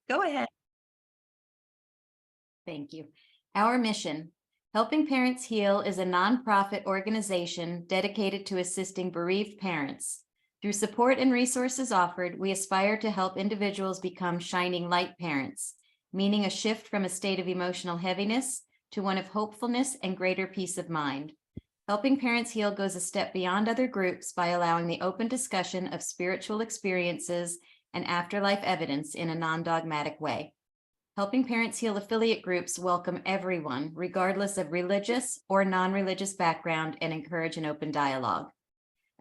Go ahead. Thank you. Our mission, Helping Parents Heal, is a nonprofit organization dedicated to assisting bereaved parents. Through support and resources offered, we aspire to help individuals become shining light parents, meaning a shift from a state of emotional heaviness to one of hopefulness and greater peace of mind. Helping Parents Heal goes a step beyond other groups by allowing the open discussion of spiritual experiences and afterlife evidence in a non-dogmatic way. Helping Parents Heal affiliate groups welcome everyone, regardless of religious or non-religious background, and encourage an open dialogue.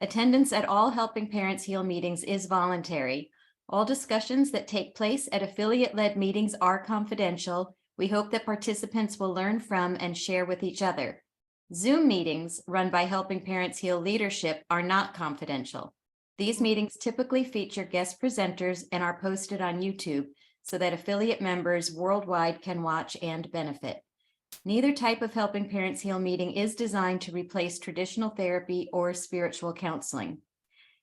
Attendance at all Helping Parents Heal meetings is voluntary. All discussions that take place at affiliate-led meetings are confidential. We hope that participants will learn from and share with each other. Zoom meetings run by Helping Parents Heal leadership are not confidential. These meetings typically feature guest presenters and are posted on YouTube so that affiliate members worldwide can watch and benefit. Neither type of Helping Parents Heal meeting is designed to replace traditional therapy or spiritual counseling.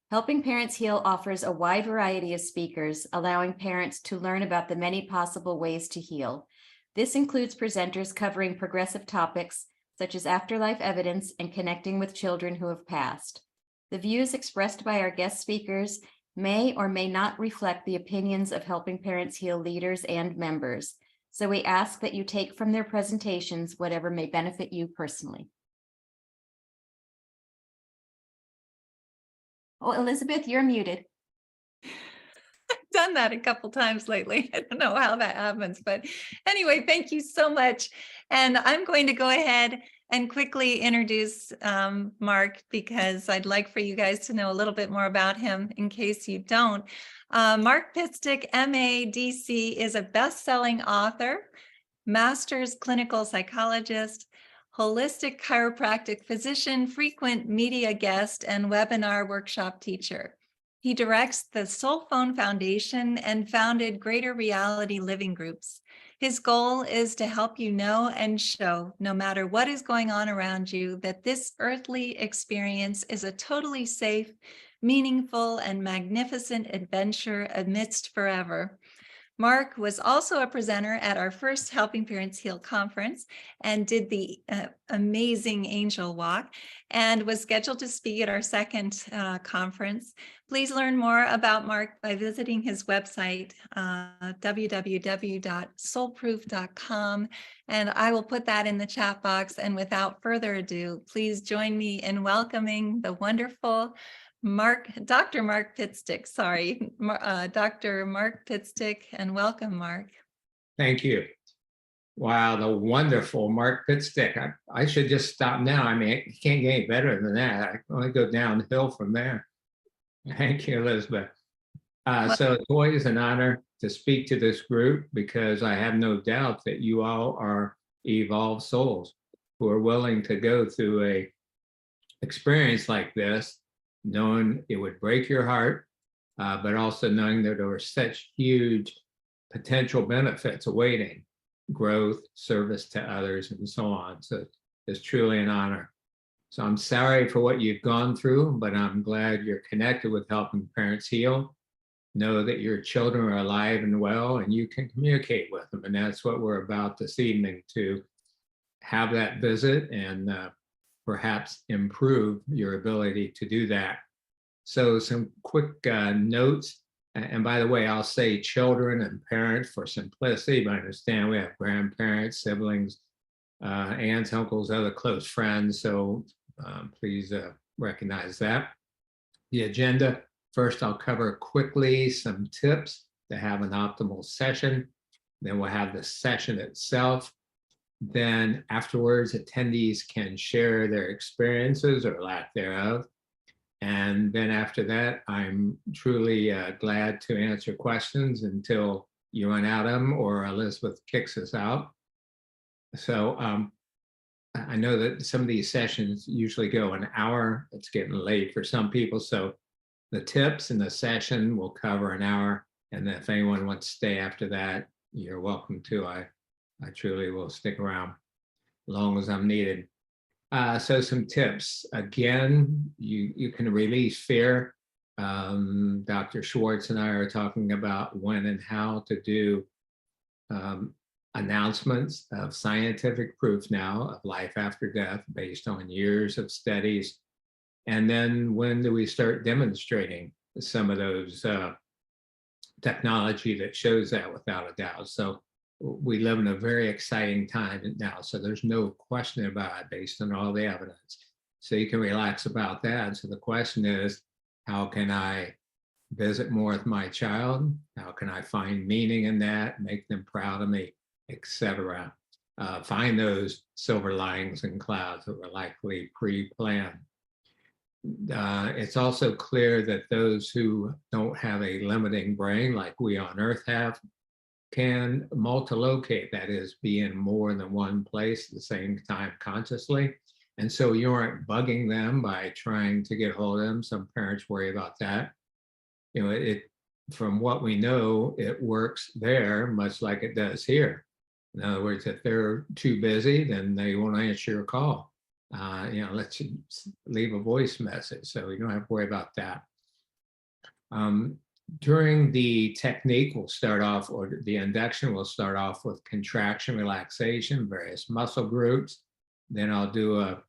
Helping Parents Heal offers a wide variety of speakers, allowing parents to learn about the many possible ways to heal. This includes presenters covering progressive topics such as afterlife evidence and connecting with children who have passed. The views expressed by our guest speakers may or may not reflect the opinions of Helping Parents Heal leaders and members. So we ask that you take from their presentations whatever may benefit you personally. Oh, Elizabeth, you're muted. Done that a couple times lately. I don't know how that happens, but anyway, thank you so much. And I'm going to go ahead and quickly introduce Mark, because I'd like for you guys to know a little bit more about him in case you don't. Mark Pitstick MA DC is a best-selling author, master's clinical psychologist, holistic chiropractic physician, frequent media guest, and webinar workshop teacher. He directs the Soul Phone Foundation and founded Greater Reality Living Groups. His goal is to help you know and show, no matter what is going on around you, that this earthly experience is a totally safe, meaningful, and magnificent adventure amidst forever. Mark was also a presenter at our first Helping Parents Heal conference and did the amazing angel walk, and was scheduled to speak at our second conference. Please learn more about Mark by visiting his website, www.soulproof.com, and I will put that in the chat box. And without further ado, please join me in welcoming the wonderful Dr. Mark Pitstick, Dr. Mark Pitstick, and welcome, Mark. Thank you. Wow, the wonderful Mark Pitstick. I should just stop now. I mean, it can't get any better than that. I can only go downhill from there. Thank you, Elizabeth. So it's always an honor to speak to this group, because I have no doubt that you all are evolved souls who are willing to go through a experience like this, knowing it would break your heart, but also knowing that there were such huge potential benefits awaiting: growth, service to others, and so on. So it's truly an honor. So I'm sorry for what you've gone through, but I'm glad you're connected with Helping Parents Heal. Know that your children are alive and well, and you can communicate with them. And that's what we're about this evening, to have that visit and perhaps improve your ability to do that. So some quick notes. And by the way, I'll say children and parents for simplicity, but I understand we have grandparents, siblings, aunts, uncles, other close friends. So please recognize that. The agenda: first, I'll cover quickly some tips to have an optimal session. Then we'll have the session itself. Then afterwards, attendees can share their experiences or lack thereof. And then after that, I'm truly glad to answer questions until you run out of them or Elizabeth kicks us out. So I know that some of these sessions usually go an hour. It's getting late for some people. So the tips and the session will cover an hour. And then if anyone wants to stay after that, you're welcome to. I truly will stick around as long as I'm needed. So some tips. Again, you can release fear. Dr. Schwartz and I are talking about when and how to do announcements of scientific proof now of life after death based on years of studies. And then when do we start demonstrating some of those technology that shows that without a doubt? So we live in a very exciting time now. So there's no question about it based on all the evidence. So you can relax about that. So the question is, how can I visit more with my child? How can I find meaning in that, make them proud of me, etc.? Find those silver linings in clouds that were likely pre-planned. It's also clear that those who don't have a limiting brain like we on Earth have can multilocate, that is, be in more than one place at the same time consciously. And so you aren't bugging them by trying to get hold of them. Some parents worry about that. You know, from what we know, it works there much like it does here. In other words, if they're too busy, then they won't answer your call. Let's leave a voice message, so you don't have to worry about that. During the technique, we'll start off, or the induction, we'll start off with contraction, relaxation, various muscle groups. Then I'll do a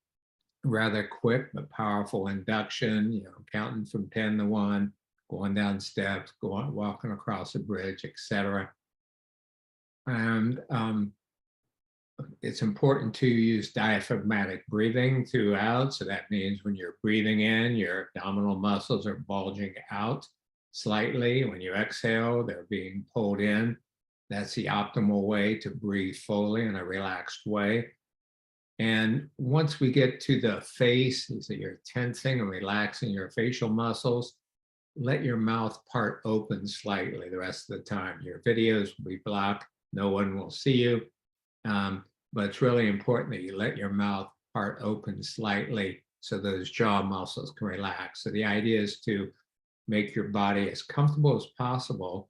rather quick but powerful induction, counting from 10 to 1, going down steps, walking across a bridge, etc. And it's important to use diaphragmatic breathing throughout. So that means when you're breathing in, your abdominal muscles are bulging out slightly. When you exhale, they're being pulled in. That's the optimal way to breathe fully in a relaxed way. And once we get to the face, so you're tensing and relaxing your facial muscles, let your mouth part open slightly the rest of the time. Your videos will be blocked. No one will see you. But it's really important that you let your mouth part open slightly so those jaw muscles can relax. So the idea is to make your body as comfortable as possible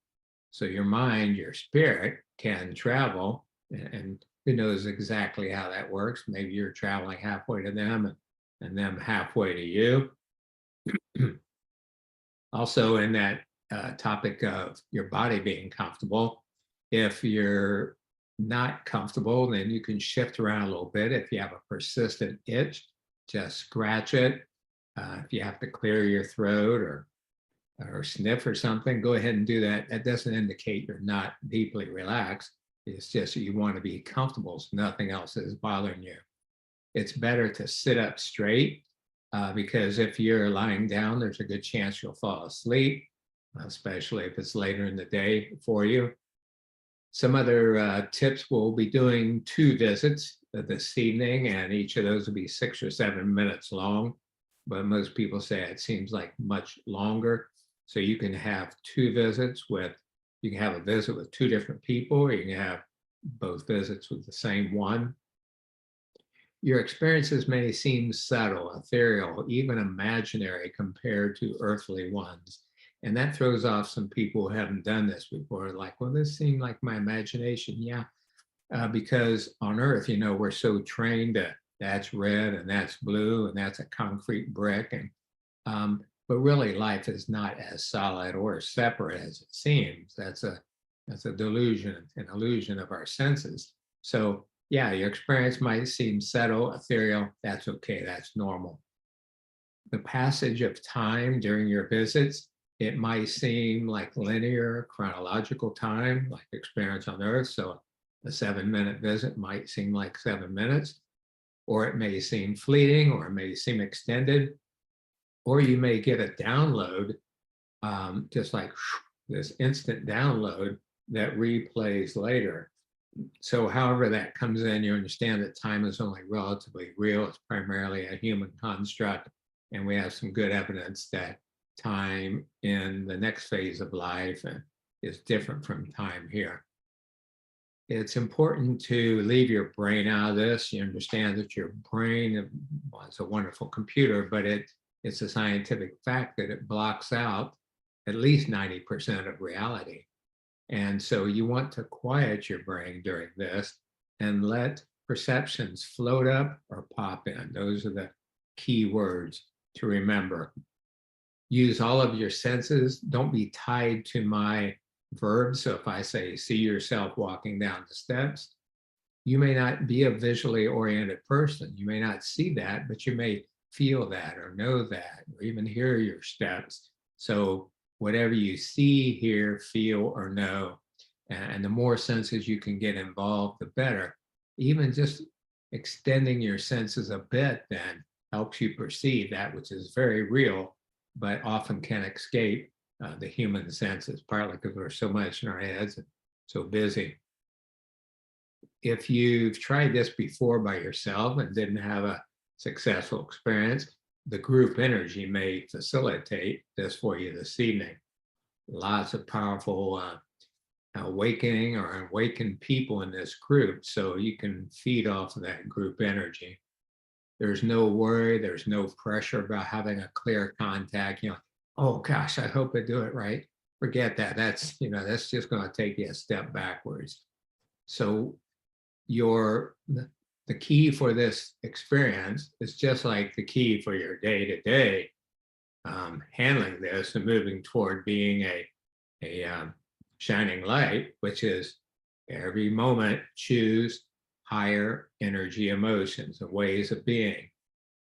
so your mind, your spirit can travel. And who knows exactly how that works? Maybe you're traveling halfway to them and them halfway to you. Also, in that topic of your body being comfortable, if you're not comfortable, then you can shift around a little bit. If you have a persistent itch, just scratch it. If you have to clear your throat or sniff or something, go ahead and do that. That doesn't indicate you're not deeply relaxed. It's just that you want to be comfortable so nothing else is bothering you. It's better to sit up straight because if you're lying down, there's a good chance you'll fall asleep, especially if it's later in the day for you. Some other tips, we'll be doing 2 visits this evening, and each of those will be 6 or 7 minutes long. But most people say it seems like much longer. So you can have 2 visits you can have a visit with 2 different people, or you can have both visits with the same one. Your experiences may seem subtle, ethereal, even imaginary compared to earthly ones. And that throws off some people who haven't done this before, like, well, this seemed like my imagination. Yeah, because on Earth, we're so trained that that's red and that's blue and that's a concrete brick. But really, life is not as solid or separate as it seems. That's a delusion, an illusion of our senses. So yeah, your experience might seem subtle, ethereal. That's okay. That's normal. The passage of time during your visits, it might seem like linear chronological time, like experience on Earth. So a 7-minute visit might seem like 7 minutes, or it may seem fleeting, or it may seem extended, or you may get a download, just like this instant download that replays later. So however that comes in, you understand that time is only relatively real. It's primarily a human construct. And we have some good evidence that time in the next phase of life is different from time here. It's important to leave your brain out of this. You understand that your brain, well, it's a wonderful computer, but it's a scientific fact that it blocks out at least 90% of reality. And so you want to quiet your brain during this and let perceptions float up or pop in. Those are the key words to remember. Use all of your senses. Don't be tied to my verbs. So if I say, see yourself walking down the steps, you may not be a visually oriented person. You may not see that, but you may feel that or know that, or even hear your steps. So whatever you see, hear, feel, or know, and the more senses you can get involved, the better. Even just extending your senses a bit then helps you perceive that which is very real, but often can escape the human senses, partly because we're so much in our heads and so busy. If you've tried this before by yourself and didn't have a successful experience, the group energy may facilitate this for you this evening. Lots of powerful awakening or awakened people in this group, so you can feed off of that group energy. There's no worry, there's no pressure about having a clear contact. Oh gosh, I hope I do it right. Forget that. That's just going to take you a step backwards. So the key for this experience is just like the key for your day-to-day handling this and moving toward being a shining light, which is every moment choose higher energy emotions and ways of being: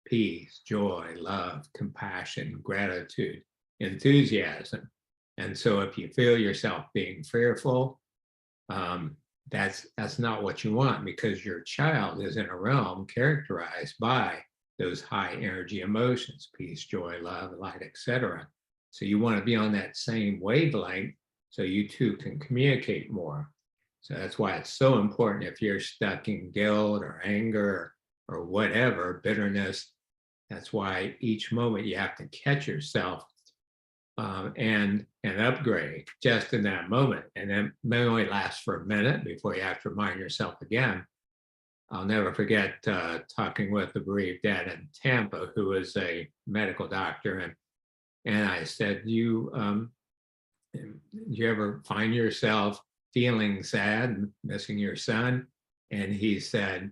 peace, joy, love, compassion, gratitude, enthusiasm. And so if you feel yourself being fearful, that's not what you want, because your child is in a realm characterized by those high energy emotions: peace, joy, love, light, etc. So you want to be on that same wavelength so you two can communicate more. So that's why it's so important, if you're stuck in guilt or anger or whatever, bitterness, that's why each moment you have to catch yourself and upgrade just in that moment. And then it may only last for a minute before you have to remind yourself again. I'll never forget talking with a bereaved dad in Tampa who was a medical doctor, and I said, you ever find yourself feeling sad and missing your son? And he said,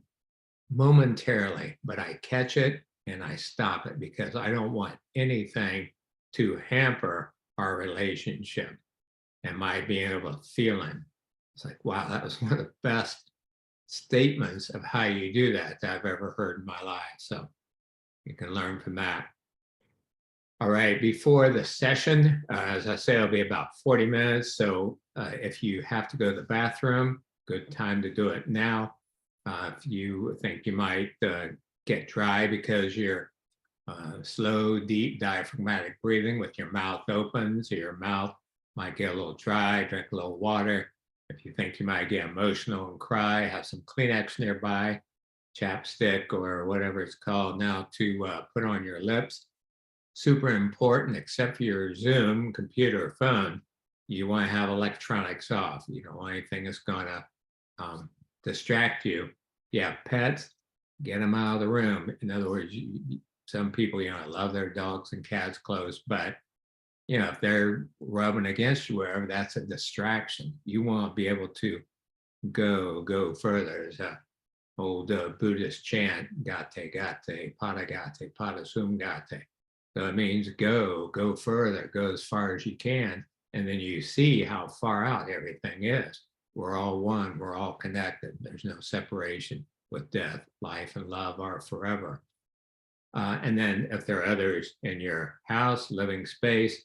momentarily, but I catch it and I stop it because I don't want anything to hamper our relationship and my being able to feel him. It's like, wow, that was one of the best statements of how you do that I've ever heard in my life. So you can learn from that. All right, before the session, as I say, it'll be about 40 minutes. So if you have to go to the bathroom, good time to do it now. If you think you might get dry because you're slow, deep diaphragmatic breathing with your mouth open, so your mouth might get a little dry, drink a little water. If you think you might get emotional and cry, have some Kleenex nearby, chapstick or whatever it's called now, to put on your lips. Super important, except for your Zoom, computer, or phone, you want to have electronics off. You don't want anything that's going to distract you. If you have pets, get them out of the room. In other words, some people, love their dogs and cats close, but if they're rubbing against you wherever, that's a distraction. You want to be able to go further. There's a old Buddhist chant, gate, gate, pada gate, pada sum gate. So it means go further, go as far as you can. And then you see how far out everything is. We're all one, we're all connected. There's no separation with death. Life and love are forever. And then if there are others in your house, living space,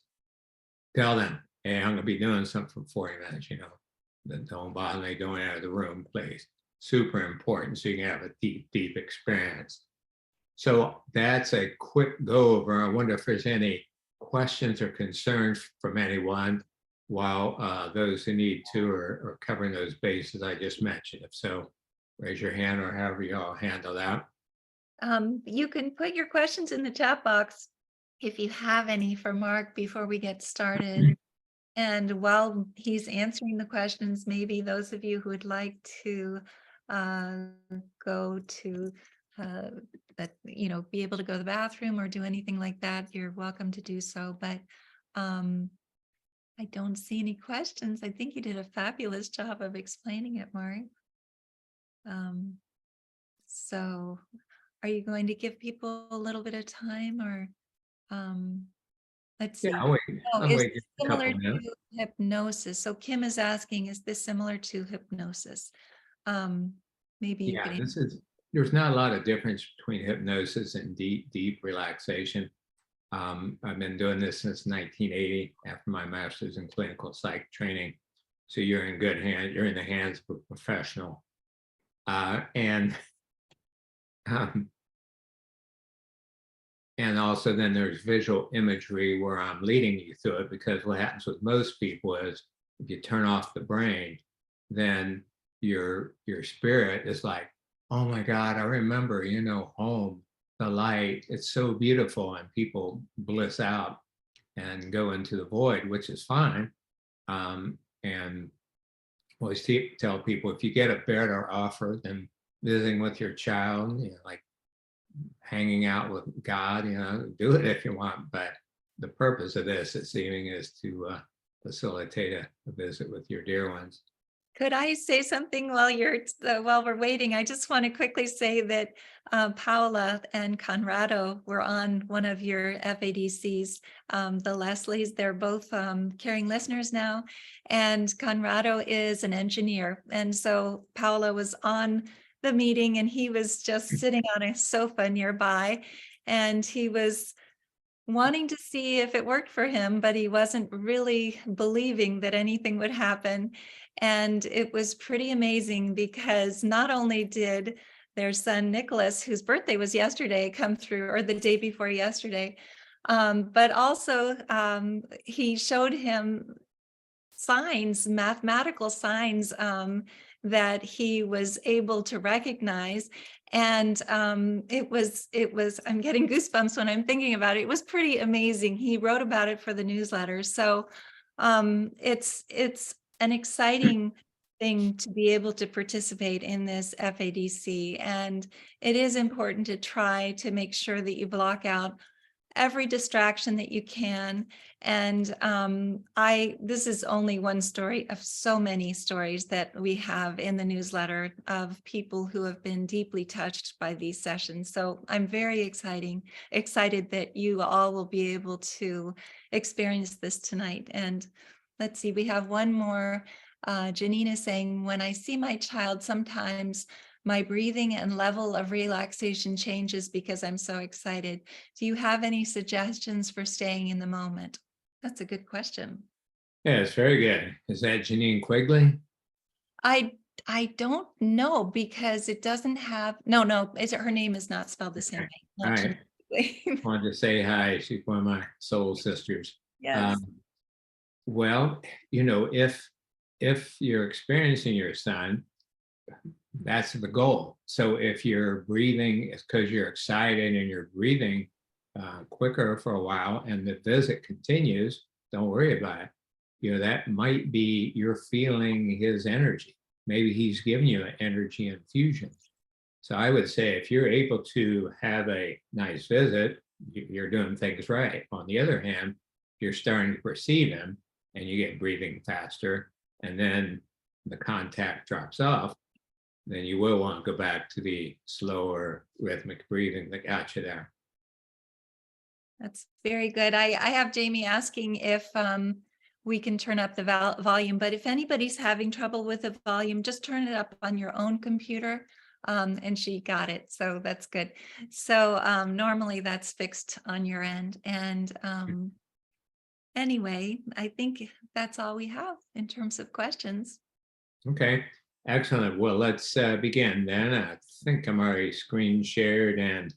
tell them, hey, I'm gonna be doing something for 40 minutes, then don't bother me going out of the room, please. Super important, so you can have a deep experience. So that's a quick go over. I wonder if there's any questions or concerns from anyone while those who need to are covering those bases I just mentioned. If so, raise your hand, or however you all handle that. You can put your questions in the chat box if you have any for Mark before we get started. And while he's answering the questions, maybe those of you who would like to go to, be able to go to the bathroom or do anything like that, you're welcome to do so. But I don't see any questions. I think you did a fabulous job of explaining it, Mark. So are you going to give people a little bit of time, or Let's Yeah, see. I'll wait. Oh, I'll is wait this just a couple similar of minutes. to hypnosis? So Kim is asking, is this similar to hypnosis? Um, Maybe you could. Yeah, there's not a lot of difference between hypnosis and deep relaxation. I've been doing this since 1980 after my master's in clinical psych training. So you're in good hands, you're in the hands of a professional. And um, and also then there's visual imagery where I'm leading you through it, because what happens with most people is if you turn off the brain, then your spirit is like, oh my God, I remember, home, the light, it's so beautiful, and people bliss out and go into the void, which is fine. And always tell people, if you get a better offer than visiting with your child, like hanging out with God, do it if you want. But the purpose of this, it seeming, is to facilitate a visit with your dear ones. Could I say something while we're waiting? I just want to quickly say that Paola and Conrado were on one of your FADCs, the Leslies. They're both caring listeners now, and Conrado is an engineer. And so Paola was on the meeting, and he was just sitting on a sofa nearby, and he was wanting to see if it worked for him, but he wasn't really believing that anything would happen. And it was pretty amazing, because not only did their son Nicholas, whose birthday was yesterday, come through, or the day before yesterday, but also he showed him signs, mathematical signs, that he was able to recognize. And it was, I'm getting goosebumps when I'm thinking about it. It was pretty amazing. He wrote about it for the newsletter. So it's an exciting thing to be able to participate in this FADC. And it is important to try to make sure that you block out every distraction that you can. And this is only one story of so many stories that we have in the newsletter of people who have been deeply touched by these sessions. So I'm very excited that you all will be able to experience this tonight. And let's see, we have one more. Janina saying, when I see my child, sometimes my breathing and level of relaxation changes because I'm so excited. Do you have any suggestions for staying in the moment? That's a good question. Yeah, it's very good. Is that Janine Quigley? I don't know, because it doesn't have, no, her name is not spelled the same way. All Not right. Janine. Wanted to say hi. She's one of my soul sisters. Yes. Well, if you're experiencing your son, that's the goal. So if you're breathing, it's because you're excited and you're breathing quicker for a while, and the visit continues, don't worry about it. That might be you're feeling his energy. Maybe he's giving you an energy infusion. So I would say, if you're able to have a nice visit, you're doing things right. On the other hand, you're starting to perceive him, and you get breathing faster, and then the contact drops off, then you will want to go back to the slower rhythmic breathing that got you there. That's very good. I have Jamie asking if we can turn up the volume, but if anybody's having trouble with the volume, just turn it up on your own computer. And she got it, so that's good. So normally that's fixed on your end. And anyway, I think that's all we have in terms of questions. Okay, excellent. Well, let's begin then. I think I'm already screen shared and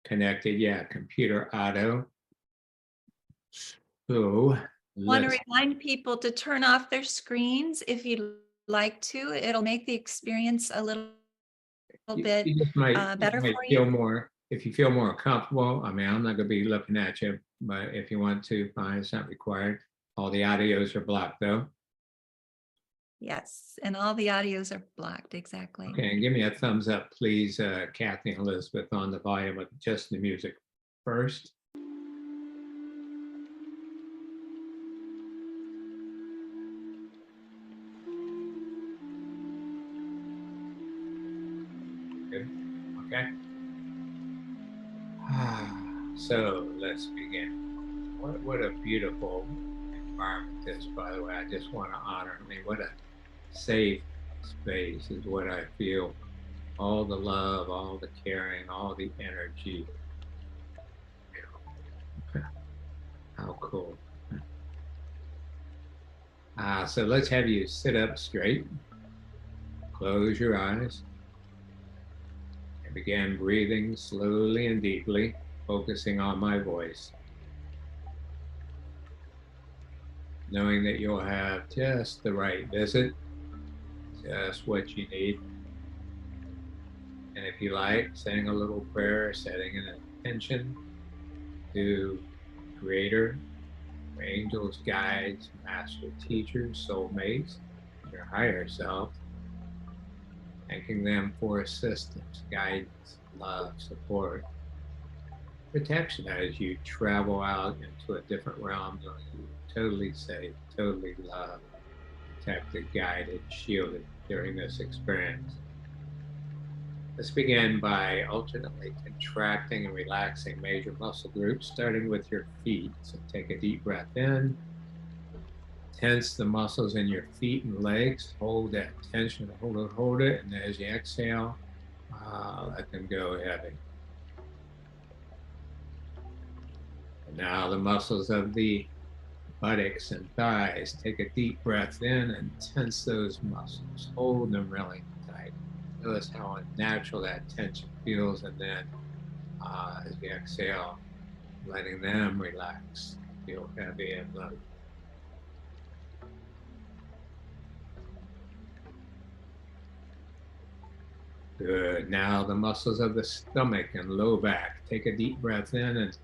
connected. Yeah, computer auto. So Want to remind people to turn off their screens if you'd like to. It'll make the experience a little bit you just might better for feel you. more, if you feel more comfortable. I mean, I'm not going to be looking at you, but if you want to, fine, it's not required. All the audios are blocked though. Yes, and all the audios are blocked, exactly. Okay, and give me a thumbs up, please, Kathy and Elizabeth, on the volume of just the music first. Good. Okay. So let's begin. What a beautiful environment this, by the way. I just want to honor. I mean, what a safe space is what I feel. All the love, all the caring, all the energy. How cool. So let's have you sit up straight, close your eyes, and begin breathing slowly and deeply, focusing on my voice, knowing that you'll have just the right visit, just what you need. And if you like, saying a little prayer, setting an intention to Creator, angels, guides, master teachers, soulmates, your higher self, thanking them for assistance, guidance, love, support, protection as you travel out into a different realm, knowing you're totally safe, totally loved, protected, guided, shielded during this experience. Let's begin by alternately contracting and relaxing major muscle groups, starting with your feet. So take a deep breath in, tense the muscles in your feet and legs, hold that tension, hold it, and as you exhale, let them go heavy. And now the muscles of the buttocks and thighs, take a deep breath in and tense those muscles, hold them really tight. Notice how unnatural that tension feels, and then as you exhale, letting them relax, feel heavy and light. Good. Now the muscles of the stomach and low back. Take a deep breath in and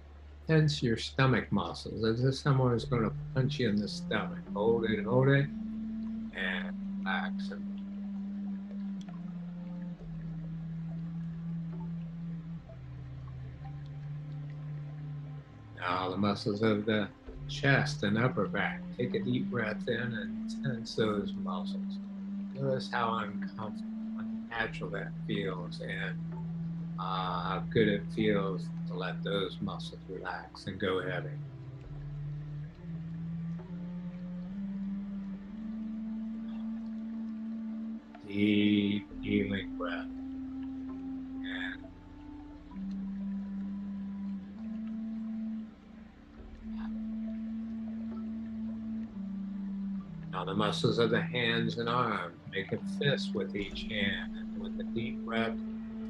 tense your stomach muscles as if someone is going to punch you in the stomach. Hold it, and relax. Now the muscles of the chest and upper back. Take a deep breath in and tense those muscles. Notice how uncomfortable, unnatural that feels, and how good it feels to let those muscles relax and go heavy. Deep, healing breath. And now the muscles of the hands and arms. Make a fist with each hand. And with a deep breath,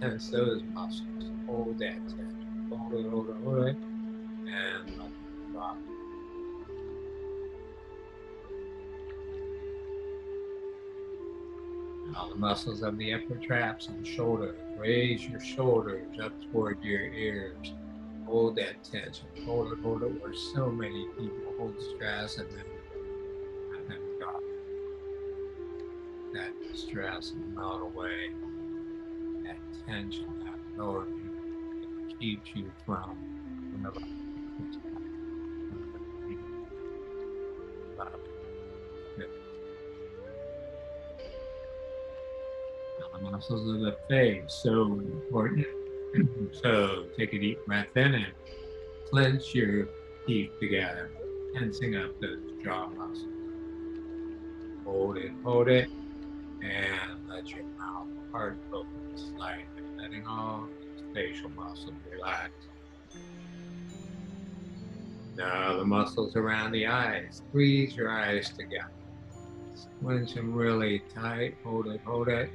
tense those muscles. Hold that tension. Hold it, and let it drop. Now the muscles of the upper traps and shoulders. Raise your shoulders up toward your ears. Hold that tension. Hold it, where so many people hold stress and then let them drop. That stress and melt away. That tension, that lower it keeps you from whatever. The muscles of the face, so important. So take a deep breath in and clench your teeth together, tensing up those jaw muscles. Hold it, and let your mouth part open slightly, letting all these facial muscles relax. Now the muscles around the eyes, squeeze your eyes together. Squinch them really tight, hold it,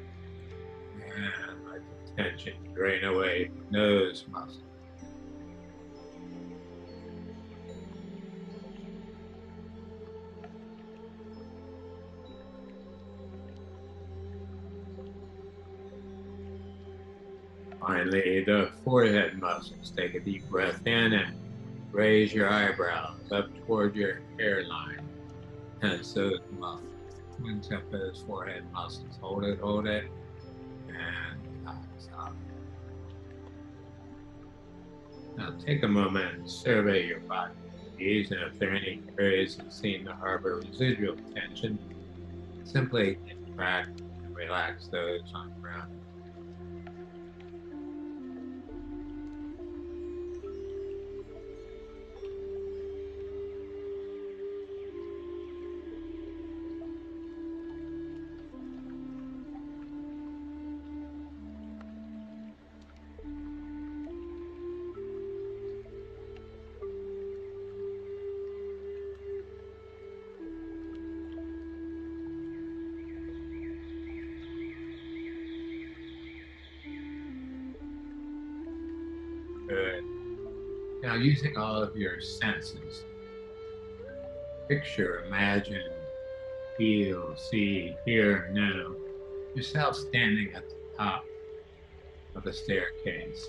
and let the tension drain away from those muscles. Finally, the forehead muscles. Take a deep breath in and raise your eyebrows up toward your hairline. Tense those muscles. Squinch up those forehead muscles. Hold it, and relax out. Now take a moment and survey your body. And if there are any areas that seem to harbor residual tension, simply contract and relax those on ground. Good. Now, using all of your senses, picture, imagine, feel, see, hear, know yourself standing at the top of a staircase.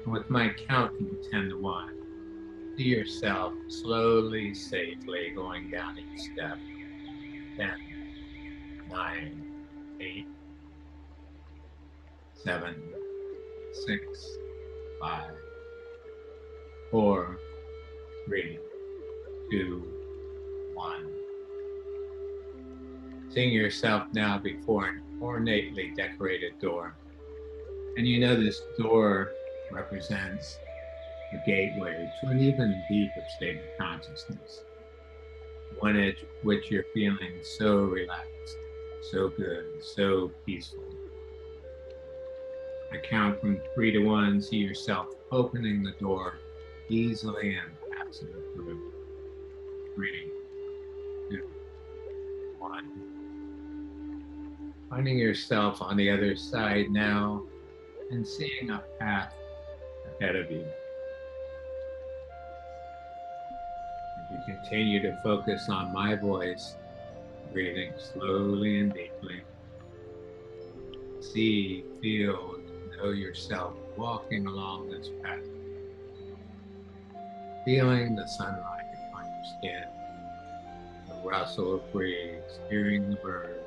And with my count from 10 to 1, see yourself slowly, safely going down each step. 10, 9, 8, 7, 6, 5, 4, 3, 2, 1. Seeing yourself now before an ornately decorated door. And you know this door represents a gateway to an even deeper state of consciousness, one at which you're feeling so relaxed, so good, so peaceful. I count from 3 to 1, see yourself opening the door easily and passing through. 3, 2, 1. Finding yourself on the other side now and seeing a path ahead of you. As you continue to focus on my voice, breathing slowly and deeply, see, feel, and know yourself walking along this path, feeling the sunlight on your skin, the rustle of breeze, hearing the birds,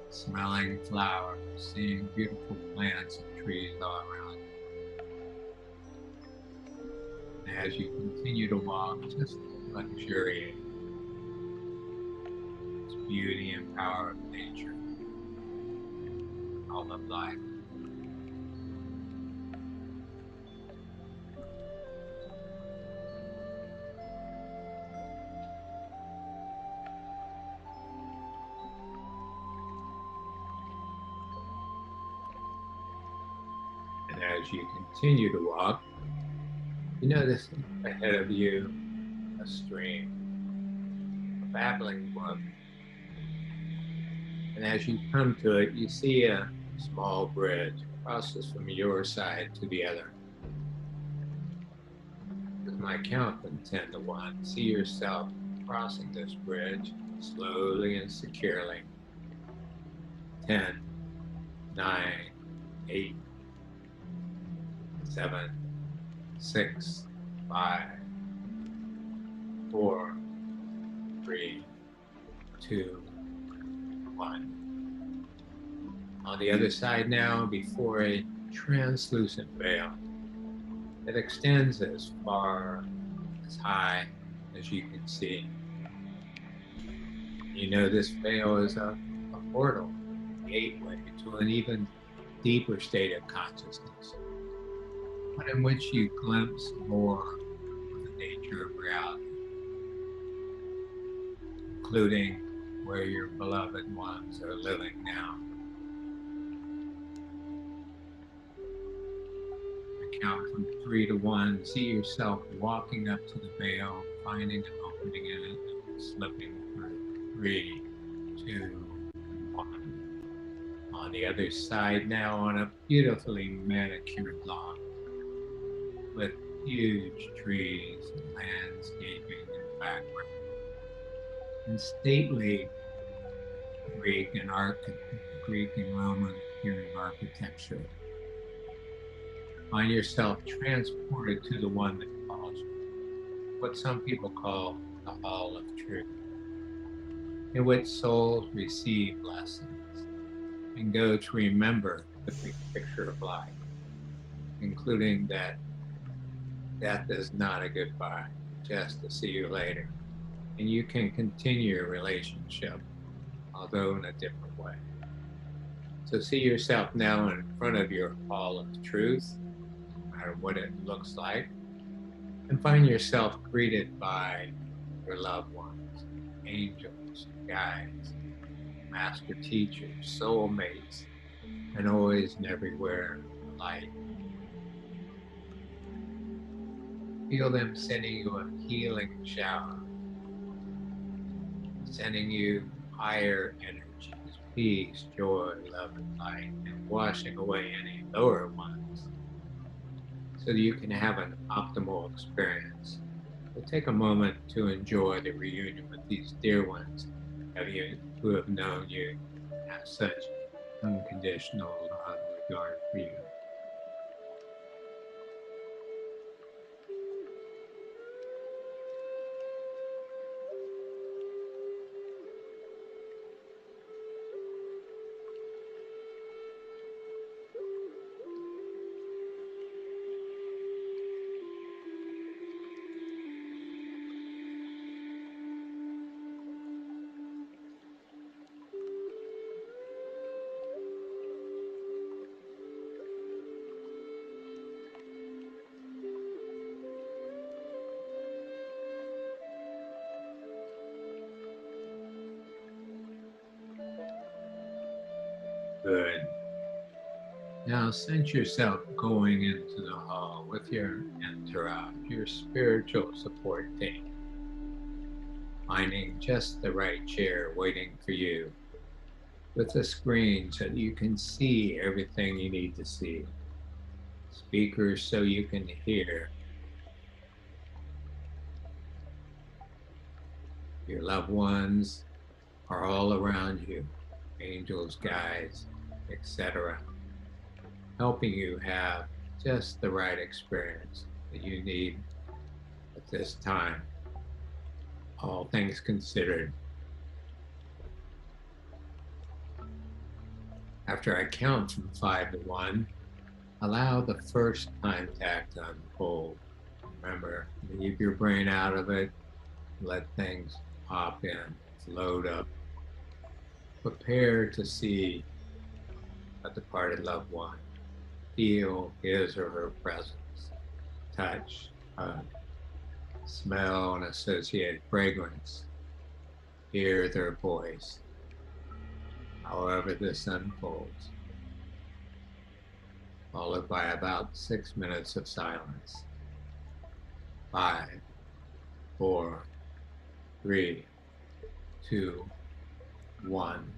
smelling flowers, seeing beautiful plants and trees all around you. And as you continue to walk, just luxuriate this beauty and power of nature, all of life. And as you continue to walk, you notice ahead of you a stream, a babbling brook. And as you come to it, you see a small bridge crosses from your side to the other. With my count from 10 to 1, see yourself crossing this bridge slowly and securely. 10, 9, 8, 7, 6, 5, 4, 3, 2, 1. On the other side now, before a translucent veil that extends as far, as high as you can see. You know this veil is a portal, a gateway to an even deeper state of consciousness, one in which you glimpse more of the nature of reality, including where your beloved ones are living now. Count from 3 to 1. See yourself walking up to the veil, finding and opening it, and slipping through. 3, 2, 1. On the other side now, on a beautifully manicured lawn with huge trees and landscaping in the background, and stately Greek and Roman period architecture. Find yourself transported to the one that calls you, what some people call the Hall of Truth, in which souls receive lessons and go to remember the big picture of life, including that death is not a goodbye, just to see you later, and you can continue your relationship, although in a different way. So see yourself now in front of your Hall of Truth, no matter what it looks like, and find yourself greeted by your loved ones, angels, guides, master teachers, soulmates, and always and everywhere light. Feel them sending you a healing shower, sending you higher energies, peace, joy, love, and light, and washing away any lower ones so that you can have an optimal experience. So take a moment to enjoy the reunion with these dear ones who have known you and have such unconditional love and regard for you. Good. Now sense yourself going into the hall with your entourage, your spiritual support team, finding just the right chair waiting for you with a screen so that you can see everything you need to see, speakers so you can hear. Your loved ones are all around you, angels, guides, etc., helping you have just the right experience that you need at this time, all things considered. After I count from 5 to 1, allow the first contact to unfold. Remember, leave your brain out of it, let things pop in, load up. Prepare to see a departed loved one. Feel his or her presence, touch, hug, smell and associated fragrance, hear their voice, however this unfolds, followed by about 6 minutes of silence. 5, 4, 3, 2, 1.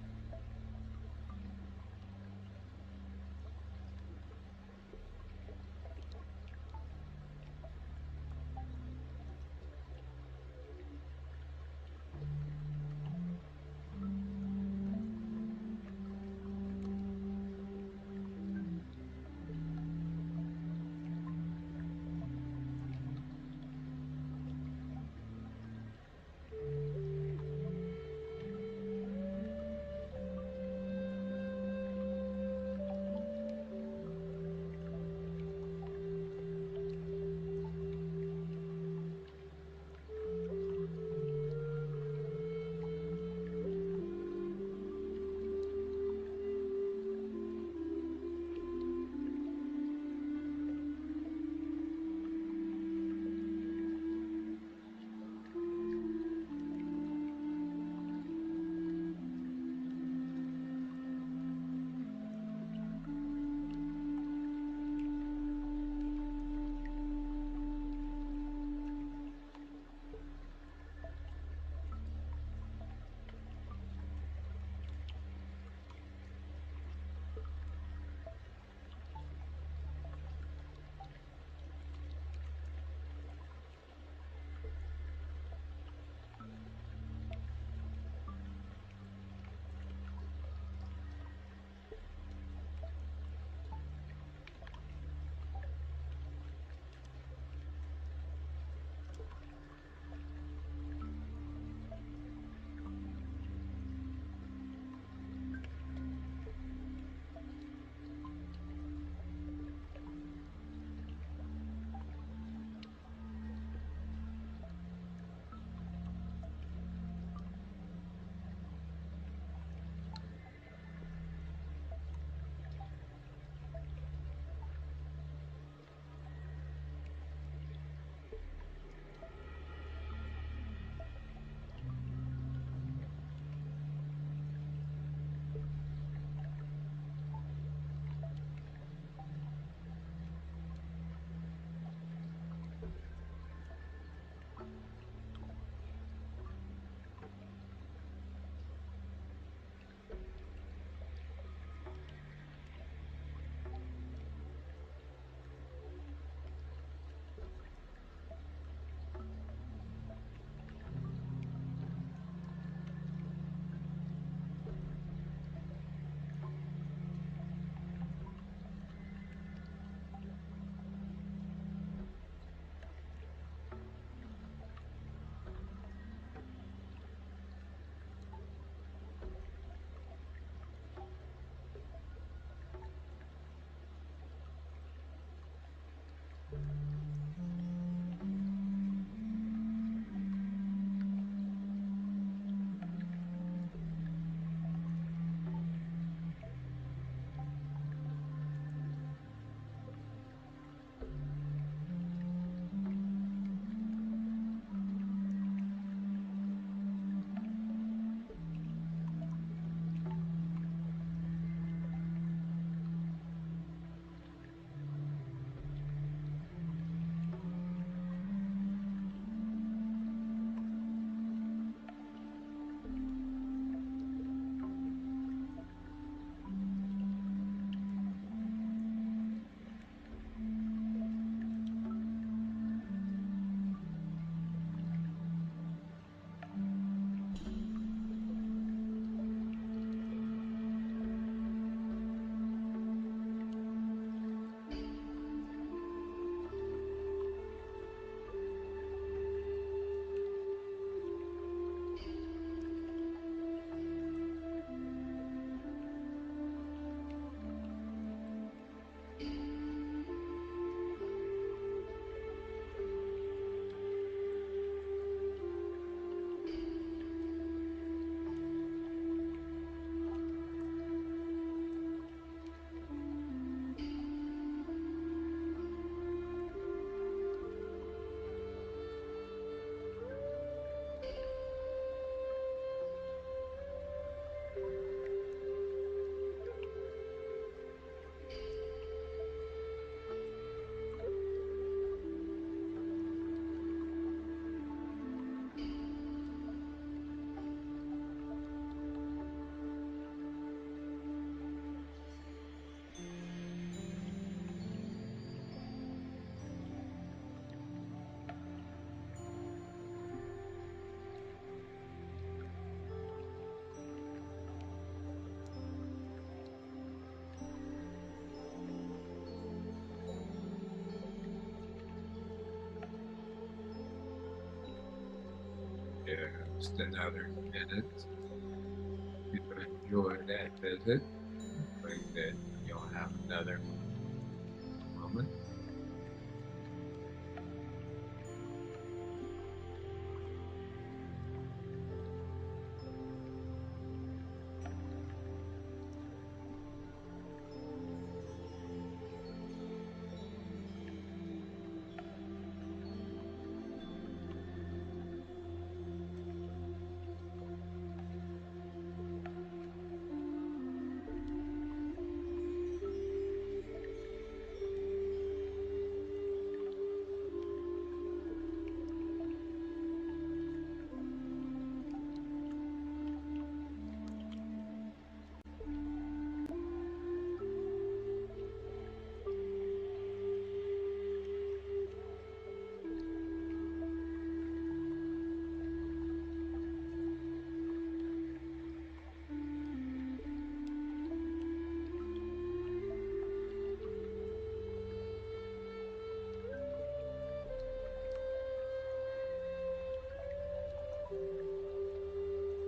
just another minute to enjoy that visit. Like that, you'll have another moment.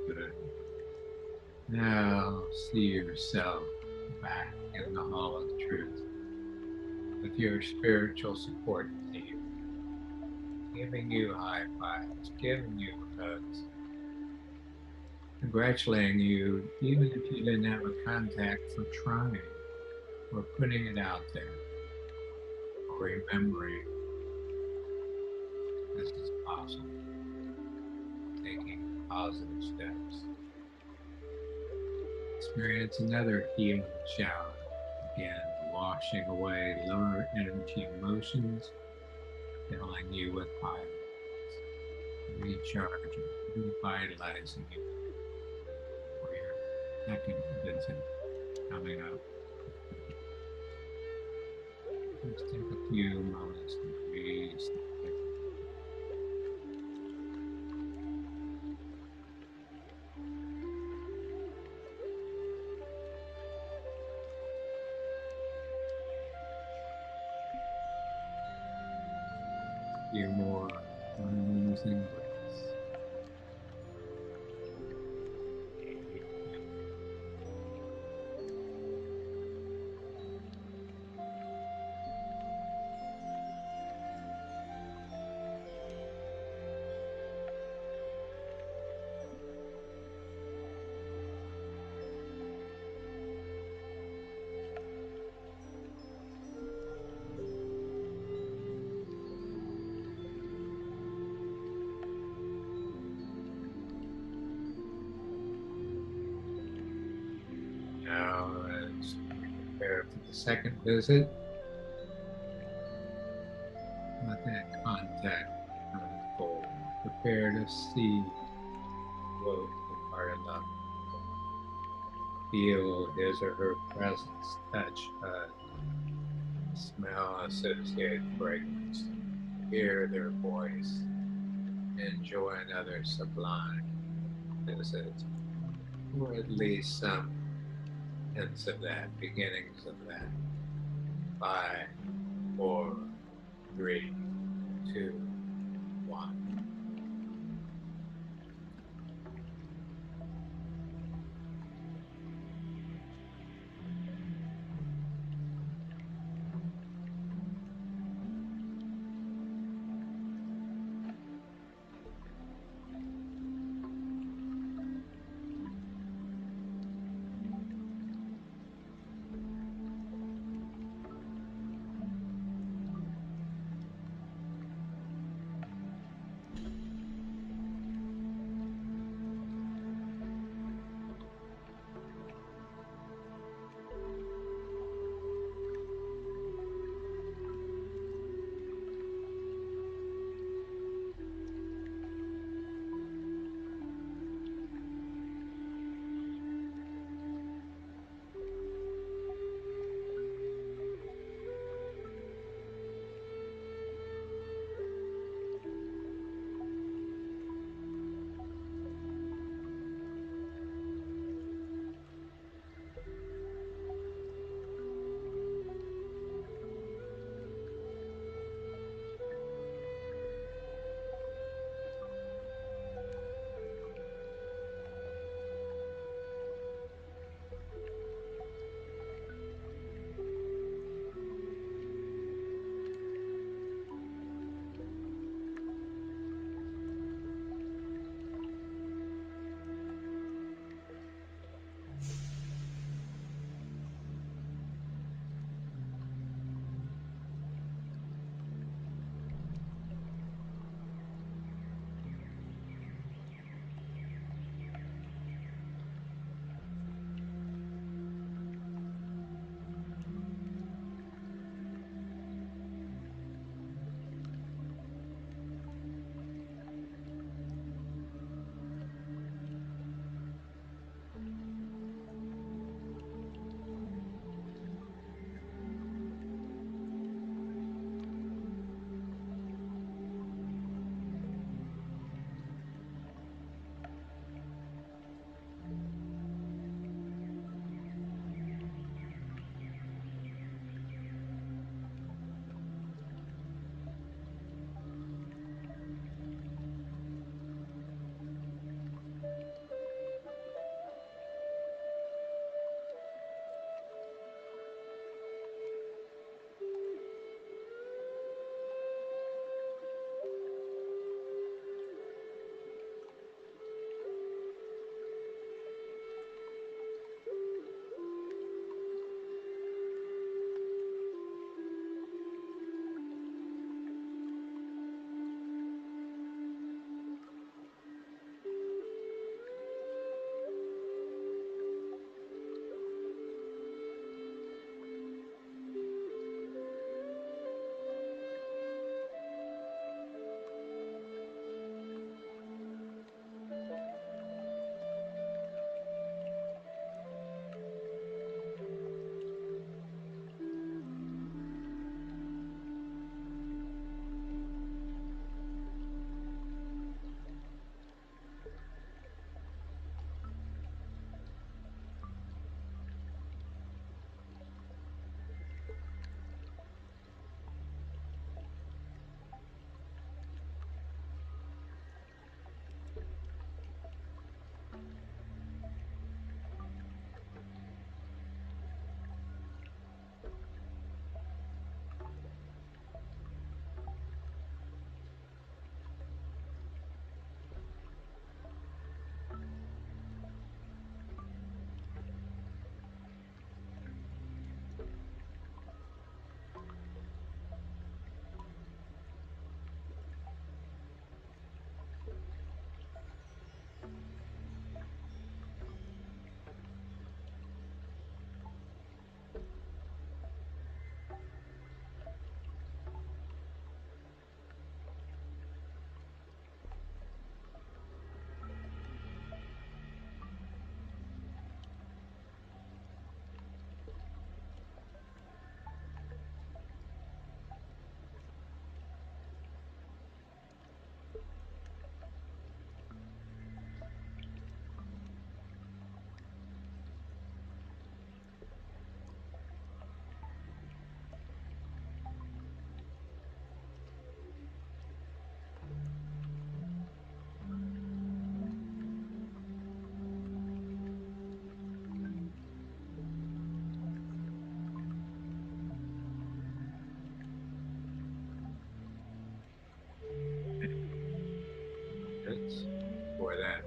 Good. Now see yourself back in the Hall of Truth with your spiritual support team, giving you high fives, giving you hugs, congratulating you, even if you didn't have a contact, for trying or putting it out there, or remembering this is possible, taking positive steps. Experience another healing shower. Again, washing away lower energy emotions, filling you with fire, recharging, revitalizing you for your second visit coming up. Just take a few moments to breathe. A few more amazing breaths. Now, as we prepare for the second visit, let that contact unfold. Prepare to see, float the heart of love. Feel his or her presence, touch, smell associated fragrance, hear their voice, enjoy another sublime visit, or at least some hints of that, beginnings of that. 5, 4, 3, 2, 1.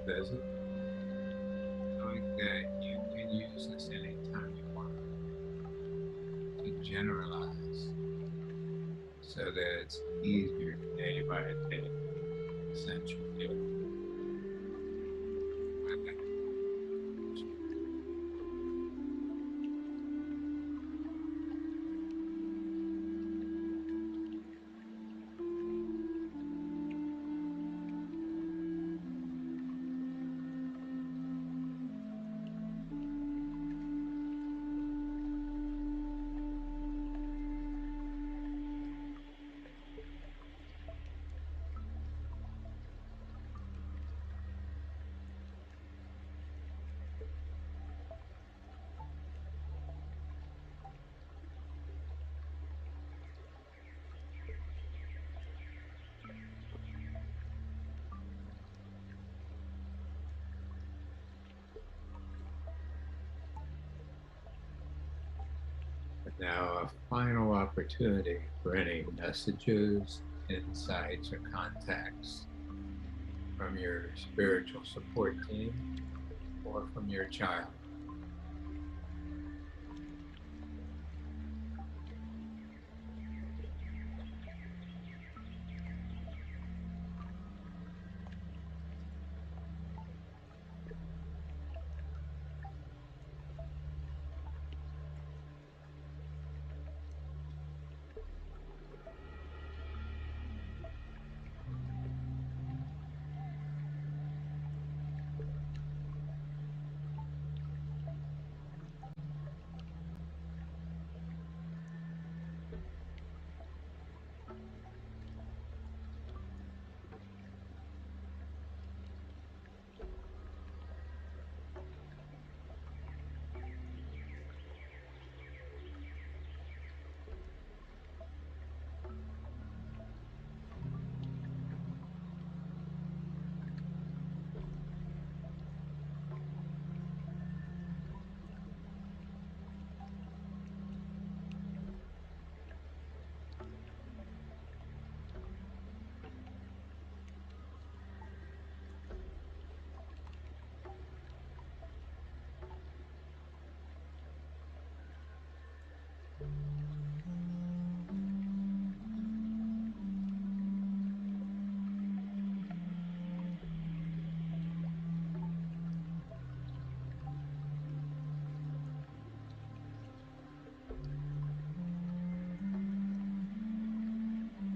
visit. Knowing that you can use this anytime you want to generalize so that it's easier day by day, essentially. Now, a final opportunity for any messages, insights, or contacts from your spiritual support team or from your child.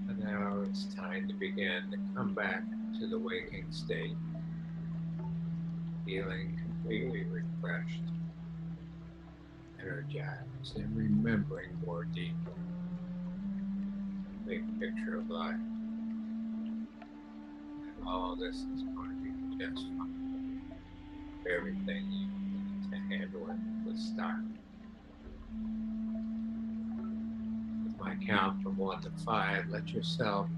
And now it's time to begin to come back to the waking state, feeling completely refreshed, energized, and remembering more deeply the big picture of life. And all this is going to be just fine. Everything you need to handle it with style. With my count from 1 to 5, let yourself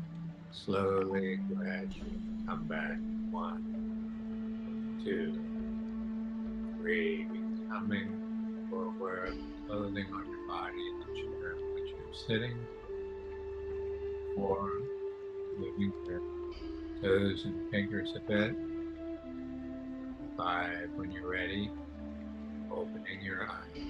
slowly, gradually come back. 1, 2, 3, becoming or aware of the clothing on your body in the chair in which you're sitting, 4, moving your toes and fingers a bit, 5, when you're ready, opening your eyes.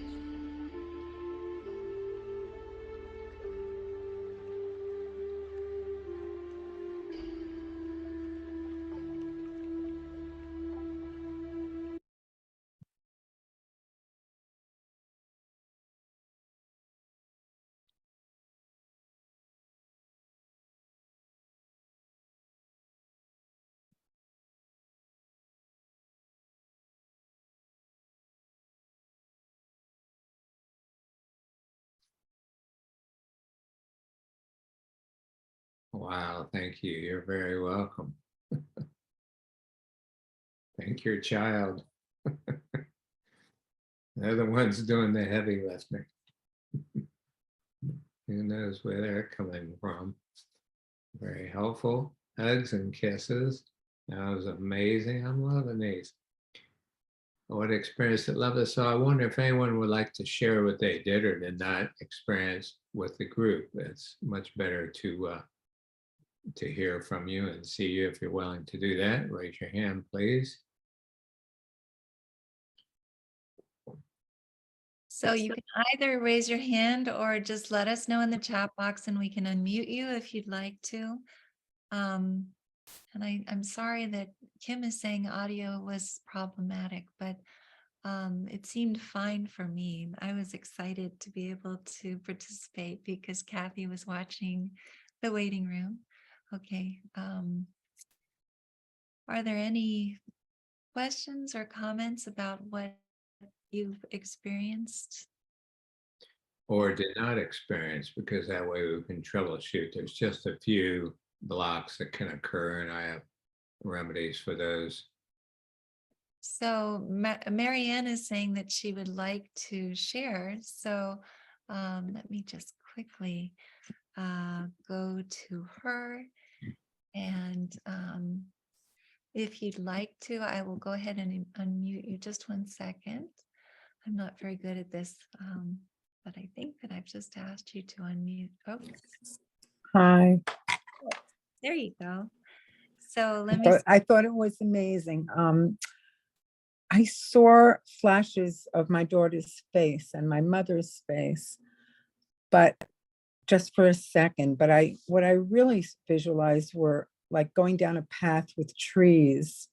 Wow, thank you. You're very welcome. Thank your child. They're the ones doing the heavy lifting. Who knows where they're coming from? Very helpful. Hugs and kisses. That was amazing. I'm loving these. What experience that love us. So I wonder if anyone would like to share what they did or did not experience with the group. It's much better to hear from you and see you if you're willing to do that. Raise your hand, please. So you can either raise your hand or just let us know in the chat box and we can unmute you if you'd like to. Um, and I'm sorry that Kim is saying audio was problematic, but it seemed fine for me. I was excited to be able to participate because Kathy was watching the waiting room. Okay. Are there any questions or comments about what you've experienced? Or did not experience, because that way we can troubleshoot. There's just a few blocks that can occur, and I have remedies for those. So Marianne is saying that she would like to share. So let me just quickly go to her. And if you'd like to, I will go ahead and unmute you. Just 1 second. I'm not very good at this, but I think that I've just asked you to unmute. Oh, Hi. there you go. So let me. I thought it was amazing. I saw flashes of my daughter's face and my mother's face, but just for a second. But what I really visualized were like going down a path with trees,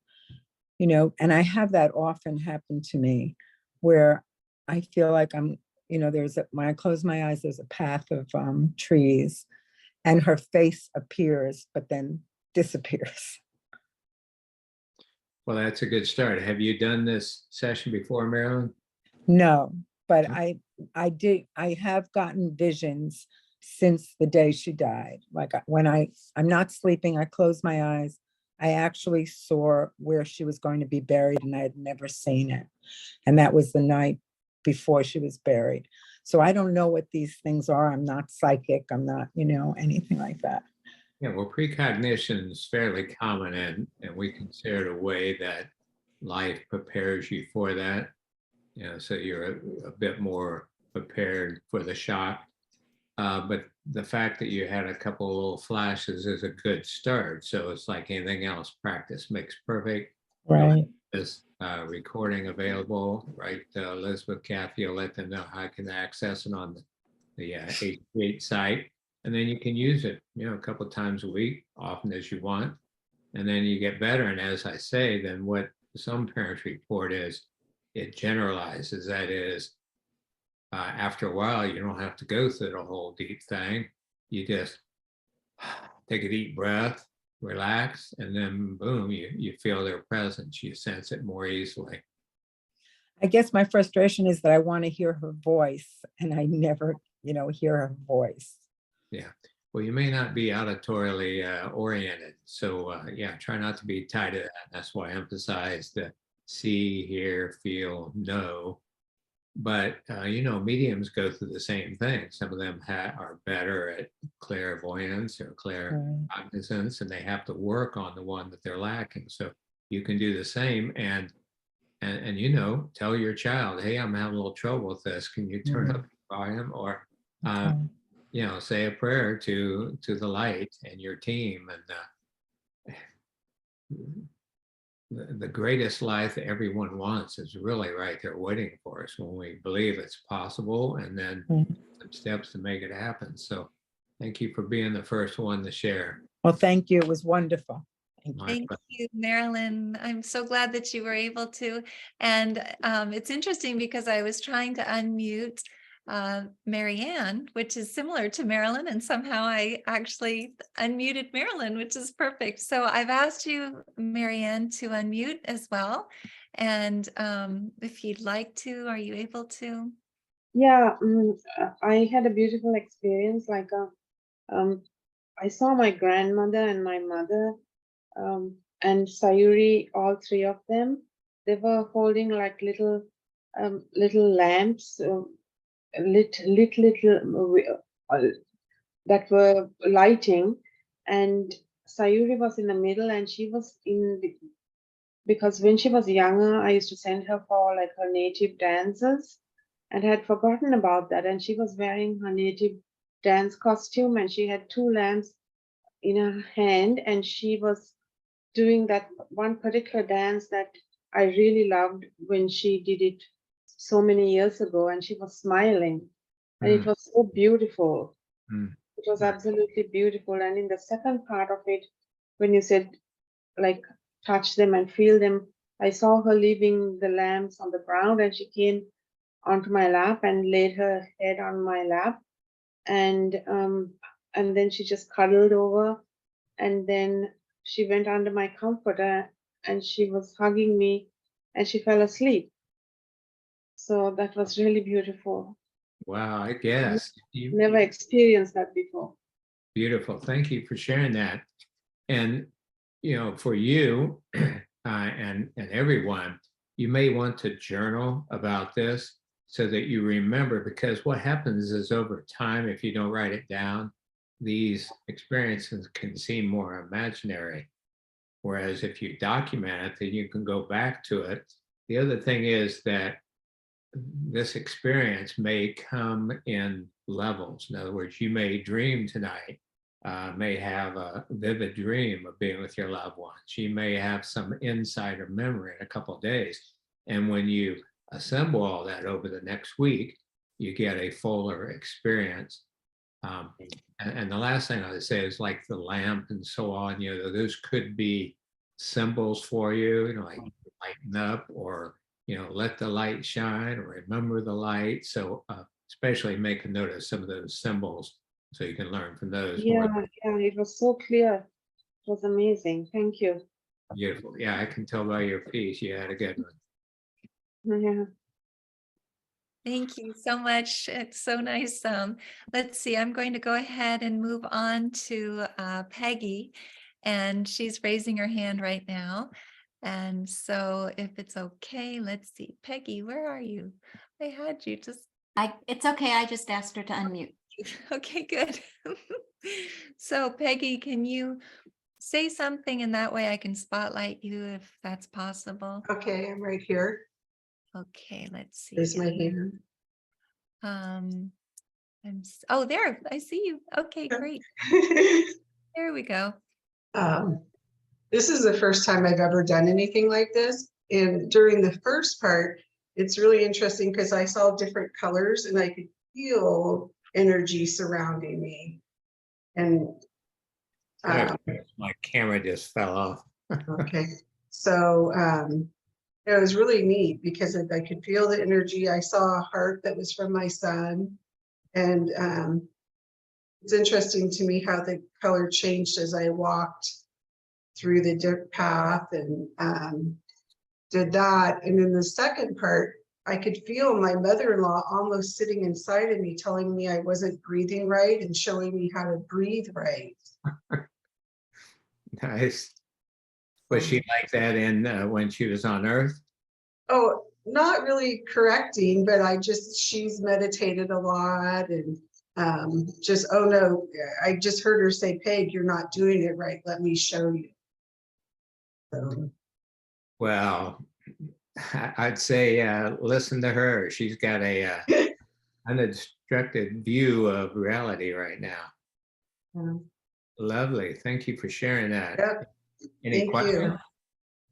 and I have that often happen to me where I feel like I'm, when I close my eyes, there's a path of trees and her face appears, but then disappears. Well, that's a good start. Have you done this session before, Marilyn? No, but Okay. I have gotten visions since the day she died. Like when I'm not sleeping, I close my eyes. I actually saw where she was going to be buried and I had never seen it. And that was the night before she was buried. So I don't know what these things are. I'm not psychic. I'm not, anything like that. Yeah, well, precognition is fairly common, and we consider it a way that life prepares you for that. So you're a bit more prepared for the shock. But the fact that you had a couple of little flashes is a good start. So it's like anything else, practice makes perfect. Right. This recording available, right? Elizabeth, Kathy, you'll let them know how I can access it on the H8 site. And then you can use it, a couple of times a week, often as you want. And then you get better. And as I say, then what some parents report is it generalizes. That is, after a while, you don't have to go through the whole deep thing. You just take a deep breath, relax, and then boom, you feel their presence. You sense it more easily. I guess my frustration is that I want to hear her voice and I never, hear her voice. Yeah. Well, you may not be auditorily oriented. So try not to be tied to that. That's why I emphasize the see, hear, feel, know. But, mediums go through the same thing. Some of them are better at clairvoyance or claircognizance, and they have to work on the one that they're lacking. So you can do the same and tell your child, hey, I'm having a little trouble with this. Can you turn up the volume? Or, say a prayer to the light and your team. And the greatest life that everyone wants is really right there waiting for us when we believe it's possible, and then some steps to make it happen. So thank you for being the first one to share. Well, thank you. It was wonderful. Thank you, Marilyn. I'm so glad that you were able to. And it's interesting because I was trying to unmute Marianne, which is similar to Marilyn, and somehow I actually unmuted Marilyn, which is perfect. So I've asked you, Marianne, to unmute as well. And if you'd like to, are you able to? Yeah, I had a beautiful experience. I saw my grandmother and my mother and Sayuri, all three of them. They were holding like little lamps, that were lighting, and Sayuri was in the middle, and she was because when she was younger, I used to send her for like her native dances, and had forgotten about that. And she was wearing her native dance costume, and she had two lamps in her hand, and she was doing that one particular dance that I really loved when she did it so many years ago, and she was smiling, and it Mm, was so beautiful. mm, It was Right. absolutely beautiful. And in the second part of it, when you said like touch them and feel them, I saw her leaving the lamps on the ground, and she came onto my lap and laid her head on my lap, and then she just cuddled over, and then she went under my comforter, and she was hugging me, and she fell asleep. So that was really beautiful. Wow, I guess. Never experienced that before. Beautiful. Thank you for sharing that. And, for you and everyone, you may want to journal about this so that you remember, because what happens is over time, if you don't write it down, these experiences can seem more imaginary. Whereas if you document it, then you can go back to it. The other thing is that this experience may come in levels. In other words, you may dream tonight, may have a vivid dream of being with your loved ones. You may have some insight or memory in a couple of days. And when you assemble all that over the next week, you get a fuller experience. And the last thing I would say is like the lamp and so on, those could be symbols for you, like lighten up, or let the light shine, or remember the light. So especially make a note of some of those symbols so you can learn from those more. Yeah, it was so clear. It was amazing. Thank you. Beautiful. Yeah, I can tell by your piece you had a good one. Yeah. Thank you so much. It's so nice. Let's see, I'm going to go ahead and move on to Peggy, and she's raising her hand right now. And so if it's okay, let's see. Peggy, where are you? I had you just, It's okay. I just asked her to unmute. okay, good. So Peggy, can you say something, and that way I can spotlight you if that's possible? Okay, I'm right here. Okay, let's see. There's my hand. Oh, there, I see you. Okay, great. There we go. This is the first time I've ever done anything like this. And during the first part, it's really interesting because I saw different colors and I could feel energy surrounding me. And My camera just fell off. okay, so it was really neat because I could feel the energy. I saw a heart that was from my son. And it's interesting to me how the color changed as I walked through the dirt path and did that. And in the second part, I could feel my mother-in-law almost sitting inside of me, telling me I wasn't breathing right and showing me how to breathe right. Nice. Was she like that in when she was on Earth? Oh, not really correcting, but she's meditated a lot and just, oh no, I just heard her say, Peg, you're not doing it right. Let me show you. So. Well, I'd say listen to her. She's got a unobstructed view of reality right now. Yeah. Lovely. Thank you for sharing that. Yep. Any Thank questions? you.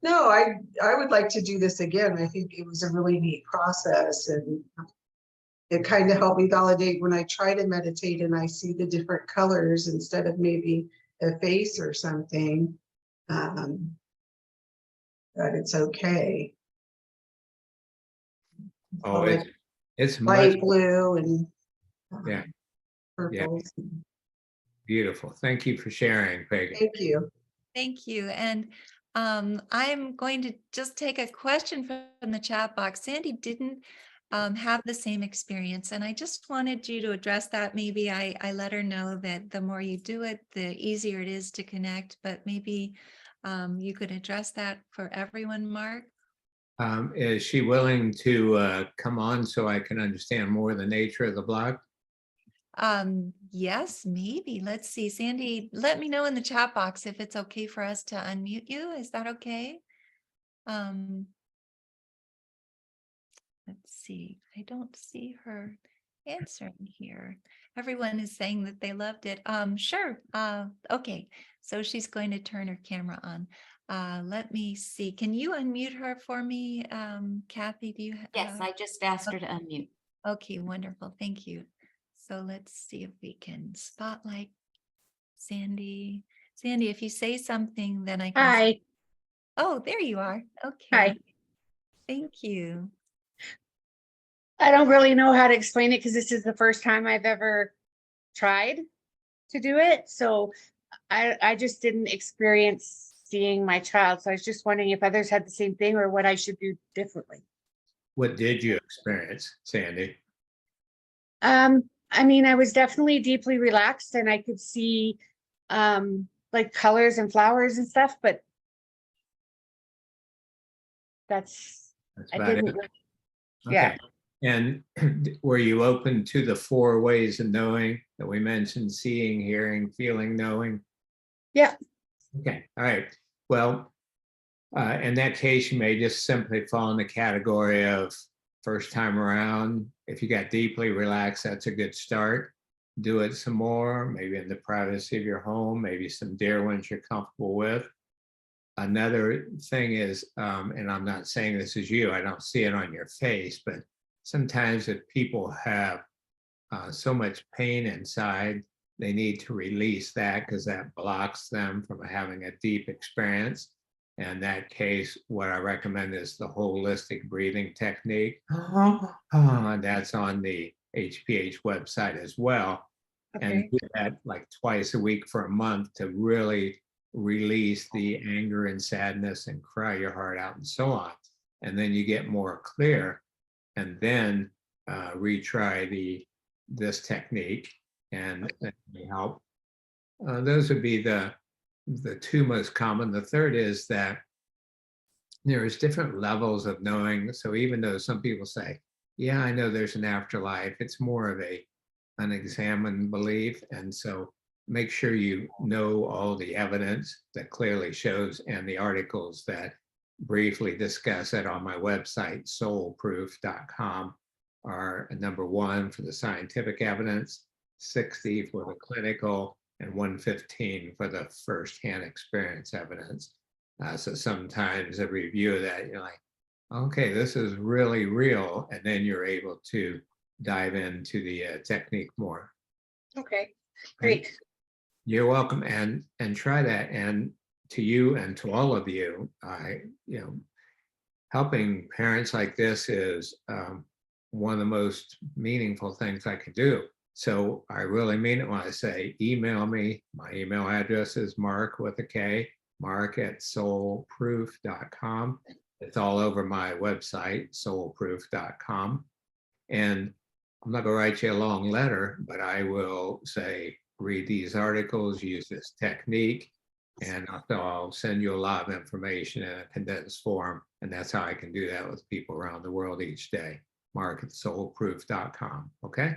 No, I would like to do this again. I think it was a really neat process, and it kind of helped me validate when I try to meditate and I see the different colors instead of maybe a face or something, that it's okay. Oh, Like it's light much blue and Yeah. purples. beautiful. Thank you for sharing, Peggy. Thank you. Thank you. And I'm going to just take a question from the chat box. Sandy didn't have the same experience, and I just wanted you to address that. Maybe I let her know that the more you do it, the easier it is to connect, but maybe you could address that for everyone, Mark. Is she willing to come on so I can understand more of the nature of the block? Yes, maybe. Let's see. Sandy, let me know in the chat box if it's okay for us to unmute you. Is that okay? Let's see. I don't see her answering here. Everyone is saying that they loved it. Sure. Okay. So she's going to turn her camera on. Let me see. Can you unmute her for me? Kathy, do you? Yes, I just asked her to unmute. Okay, wonderful. Thank you. So let's see if we can spotlight Sandy. Sandy, if you say something, then I can. Hi. Oh, there you are. Okay. Hi. Thank you. I don't really know how to explain it because this is the first time I've ever tried to do it. So I just didn't experience seeing my child. So I was just wondering if others had the same thing or what I should do differently. What did you experience, Sandy? I mean, I was definitely deeply relaxed and I could see like colors and flowers and stuff, but That's I about it. didn't. Okay. Yeah. And were you open to the 4 ways of knowing that we mentioned: seeing, hearing, feeling, knowing? Yeah. Okay. All right. Well, in that case, you may just simply fall in the category of first time around. If you got deeply relaxed, that's a good start. Do it some more, maybe in the privacy of your home, maybe some dear ones you're comfortable with. Another thing is, and I'm not saying this is you, I don't see it on your face, but sometimes if people have so much pain inside, they need to release that because that blocks them from having a deep experience. In that case, what I recommend is the holistic breathing technique. That's on the HPH website as well. And Okay. do that like twice a week for a month to really release the anger and sadness and cry your heart out and so on. And then you get more clear, and then retry this technique, and that may help. Those would be the 2 most common. The third is that there's different levels of knowing. So even though some people say, yeah, I know there's an afterlife, it's more of a unexamined belief. And so make sure you know all the evidence that clearly shows, and the articles that briefly discuss it on my website, soulproof.com, are number 1 for the scientific evidence, 60 for the clinical, and 115 for the firsthand experience evidence. So sometimes a review of that, you're like, okay, this is really real. And then you're able to dive into the technique more. Okay. Great. You're welcome, and try that. And to you and to all of you, helping parents like this is one of the most meaningful things I can do. So I really mean it when I say email me. My email address is Mark with a K, mark@soulproof.com. It's all over my website, soulproof.com. And I'm not going to write you a long letter, but I will say, read these articles, use this technique, and I'll send you a lot of information in a condensed form. And that's how I can do that with people around the world each day. mark@soulproof.com. Okay?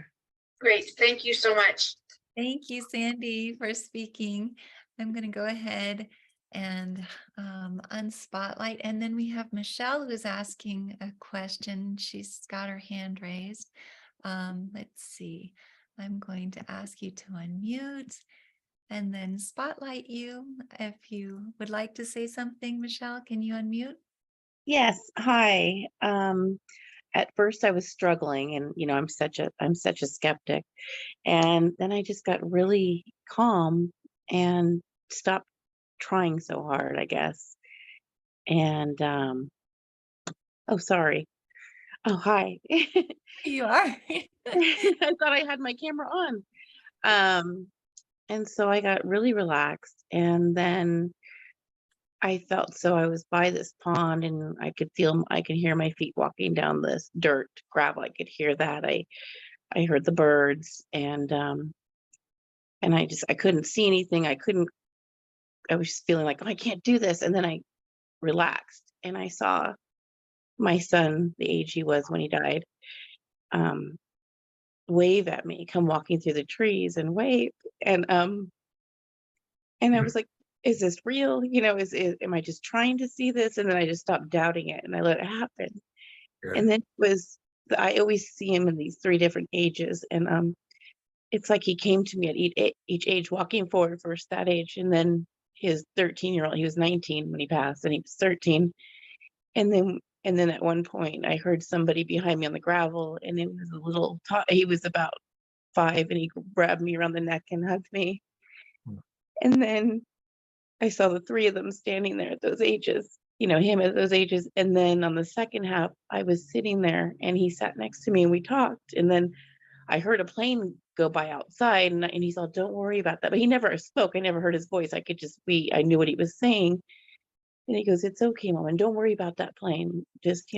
Great. Thank you so much. Thank you, Sandy, for speaking. I'm going to go ahead and unspotlight. And then we have Michelle who's asking a question. She's got her hand raised. Let's see. I'm going to ask you to unmute and then spotlight you. If you would like to say something, Michelle, can you unmute? Yes, hi. At first I was struggling, and I'm such a skeptic. And then I just got really calm and stopped trying so hard, I guess. And oh, sorry. Oh, hi. You are. I thought I had my camera on. And so I got really relaxed, and then I felt, so I was by this pond and I could hear my feet walking down this dirt gravel. I could hear that. I heard the birds, and I couldn't see anything. I was just feeling like, oh, I can't do this. And then I relaxed, and I saw my son, the age he was when he died, wave at me, come walking through the trees and wave. And I was like, is this real? Am I just trying to see this? And then I just stopped doubting it and I let it happen. Good. And then I always see him in these 3 different ages. And it's like he came to me at each age, walking forward, first that age, and then his 13-year-old. He was 19 when he passed, and he was 13. And then at one point, I heard somebody behind me on the gravel, and it was a little. He was about 5, and he grabbed me around the neck and hugged me. And then I saw the 3 of them standing there at those ages, him at those ages. And then on the second half, I was sitting there and he sat next to me and we talked. And then I heard a plane go by outside, and he's all, "Don't worry about that." But he never spoke. I never heard his voice. I knew what he was saying. And he goes, "It's okay, Mom, and don't worry about that plane. Just,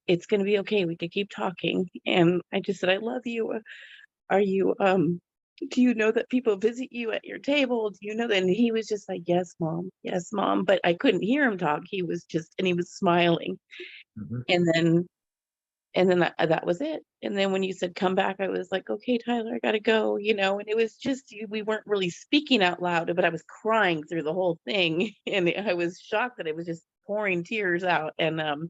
it's going to be okay. We could keep talking." And I just said, "I love you. Are you, do you know that people visit you at your table? Do you know that?" And he was just like, "Yes, Mom. Yes, Mom." But I couldn't hear him talk. He was smiling. Mhm. And then that was it. And then when you said come back, I was like, "Okay, Tyler, I gotta go," and it was just, we weren't really speaking out loud, but I was crying through the whole thing. And I was shocked that I was just pouring tears out. And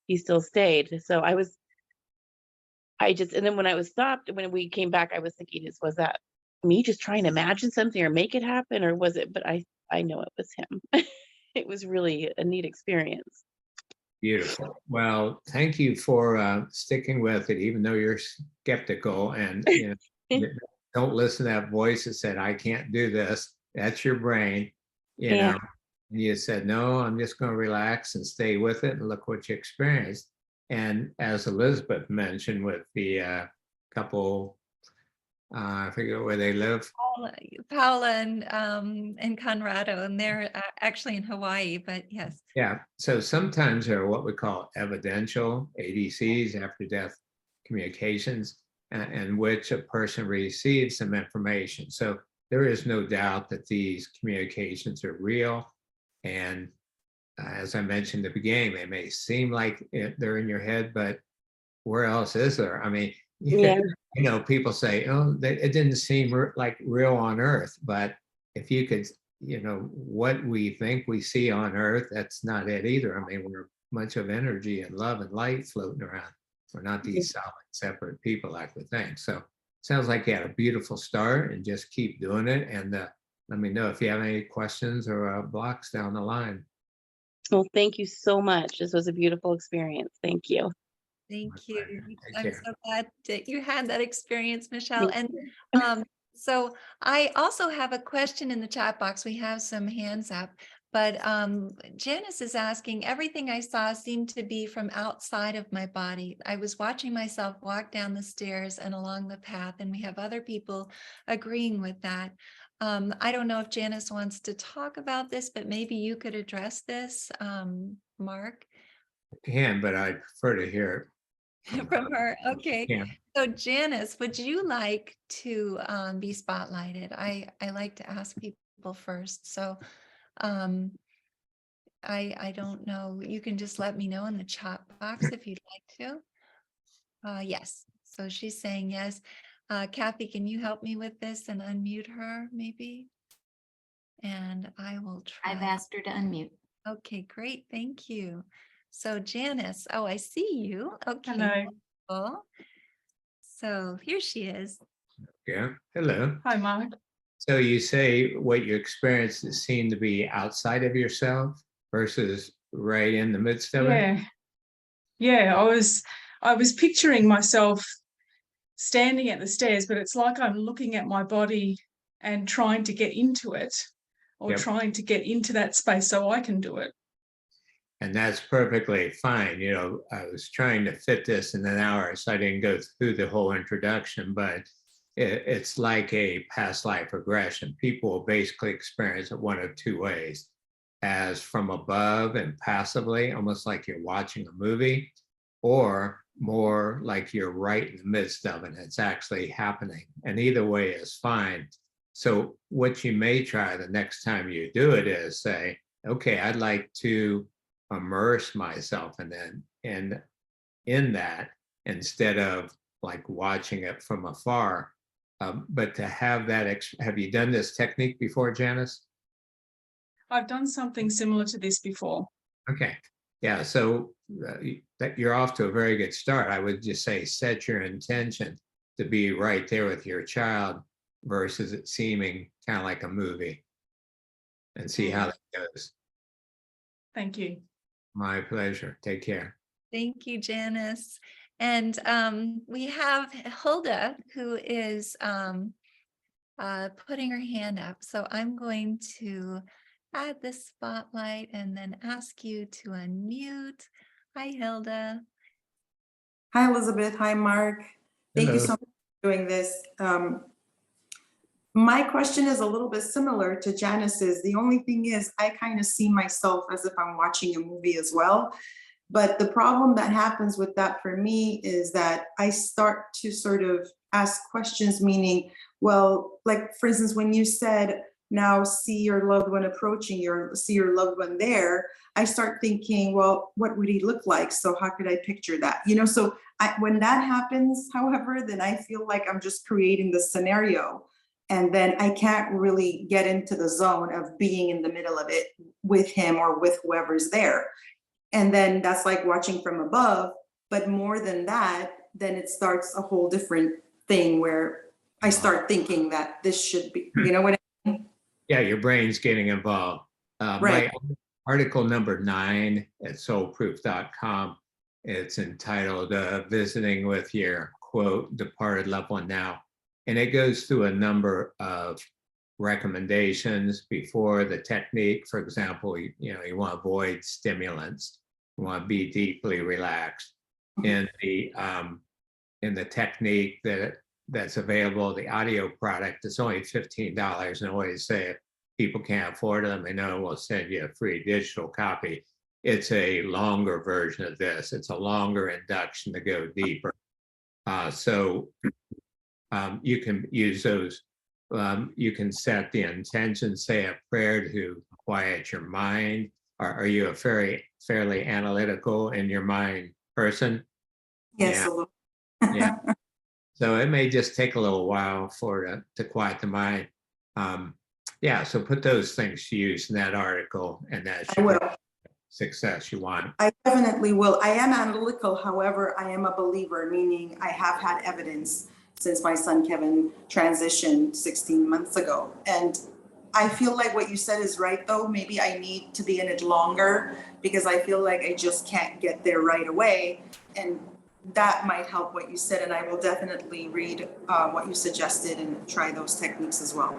he still stayed. So and then when I was stopped, when we came back, I was thinking, was that me just trying to imagine something or make it happen, or was it? But I know it was him. It was really a neat experience. Beautiful. Well, thank you for sticking with it, even though you're skeptical, and don't listen to that voice that said, "I can't do this." That's your brain, Yeah. And you said, "No, I'm just going to relax and stay with it," and look what you experienced. And as Elizabeth mentioned, with the couple, I forget where they live. Paula and Conrado, and they're actually in Hawaii, but yes. Yeah. So sometimes there are what we call evidential ADCs, after death communications, in which a person receives some information. So there is no doubt that these communications are real. And as I mentioned at the beginning, they may seem like they're in your head, but where else is there? I mean, Yeah. people say, "Oh, it didn't seem like real on Earth," but if you could, what we think we see on Earth, that's not it either. I mean, we're a bunch of energy and love and light floating around. We're not these solid, separate people like we think. So sounds like you had a beautiful start, and just keep doing it. And let me know if you have any questions or blocks down the line. Well, thank you so much. This was a beautiful experience. Thank you. Thank you. Take I'm care. so glad that you had that experience, Michelle. Thank And so I also have a question in the chat box. We have some hands up, but Janice is asking, everything I saw seemed to be from outside of my body. I was watching myself walk down the stairs and along the path, and we have other people agreeing with that. I don't know if Janice wants to talk about this, but maybe you could address this, Mark. Can, but I prefer to hear it From her. Okay. Yeah. So Janice, would you like to be spotlighted? I like to ask people first. So I don't know. You can just let me know in the chat box if you'd like to. Yes. So she's saying yes. Kathy, can you help me with this and unmute her maybe? And I will try. I've asked her to unmute. Okay, great. Thank you. So Janice, oh, I see you. Okay. Hello. Wonderful. So here she is. Yeah. Hello. Hi, Mark. So you say what you experienced seemed to be outside of yourself versus right in the midst of it? Yeah. I was picturing myself standing at the stairs, but it's like I'm looking at my body and trying to get into it, or Yep. trying to get into that space so I can do it. And that's perfectly fine. I was trying to fit this in an hour, so I didn't go through the whole introduction, but it's like a past life regression. People will basically experience it one of two ways: as from above and passively, almost like you're watching a movie, or more like you're right in the midst of it. It's actually happening. And either way is fine. So what you may try the next time you do it is say, "Okay, I'd like to immerse myself in that instead of like watching it from afar." But to have that, have you done this technique before, Janice? I've done something similar to this before. Okay. Yeah. So that you're off to a very good start. I would just say set your intention to be right there with your child versus it seeming kind of like a movie. and see how that goes. Thank you. My pleasure. Take care. Thank you, Janice. And we have Hilda, who is putting her hand up. So I'm going to add this spotlight and then ask you to unmute. Hi, Hilda. Hi, Elizabeth. Hi, Mark. Thank you Hello. so much for doing this. My question is a little bit similar to Janice's. The only thing is I kind of see myself as if I'm watching a movie as well. But the problem that happens with that for me is that I start to sort of ask questions, meaning, well, like for instance, when you said, now see your loved one approaching, see your loved one there, I start thinking, well, what would he look like? So how could I picture that? So when that happens, however, then I feel like I'm just creating the scenario. And then I can't really get into the zone of being in the middle of it with him or with whoever's there. And then that's like watching from above. But more than that, then it starts a whole different thing where I start thinking that this should be, you know what I mean? Yeah, your brain's getting involved. Right. My article number 9 at soulproof.com, it's entitled Visiting with Your, quote, departed loved one now. And it goes through a number of recommendations before the technique. For example, you want to avoid stimulants. You want to be deeply relaxed. In the technique that's available, the audio product, it's only $15. And I always say if people can't afford them, I know we'll send you a free digital copy. It's a longer version of this. It's a longer induction to go deeper. So you can use those. You can set the intention, say a prayer to quiet your mind. Are you a fairly analytical in your mind person? Yes, Yeah. a little. Yeah. So it may just take a little while to quiet the mind. Yeah, so put those things to use in that article, and that I should will. be success you want. I definitely will. I am analytical. However, I am a believer, meaning I have had evidence since my son Kevin transitioned 16 months ago. And I feel like what you said is right, though. Maybe I need to be in it longer because I feel like I just can't get there right away. And that might help what you said. And I will definitely read what you suggested and try those techniques as well.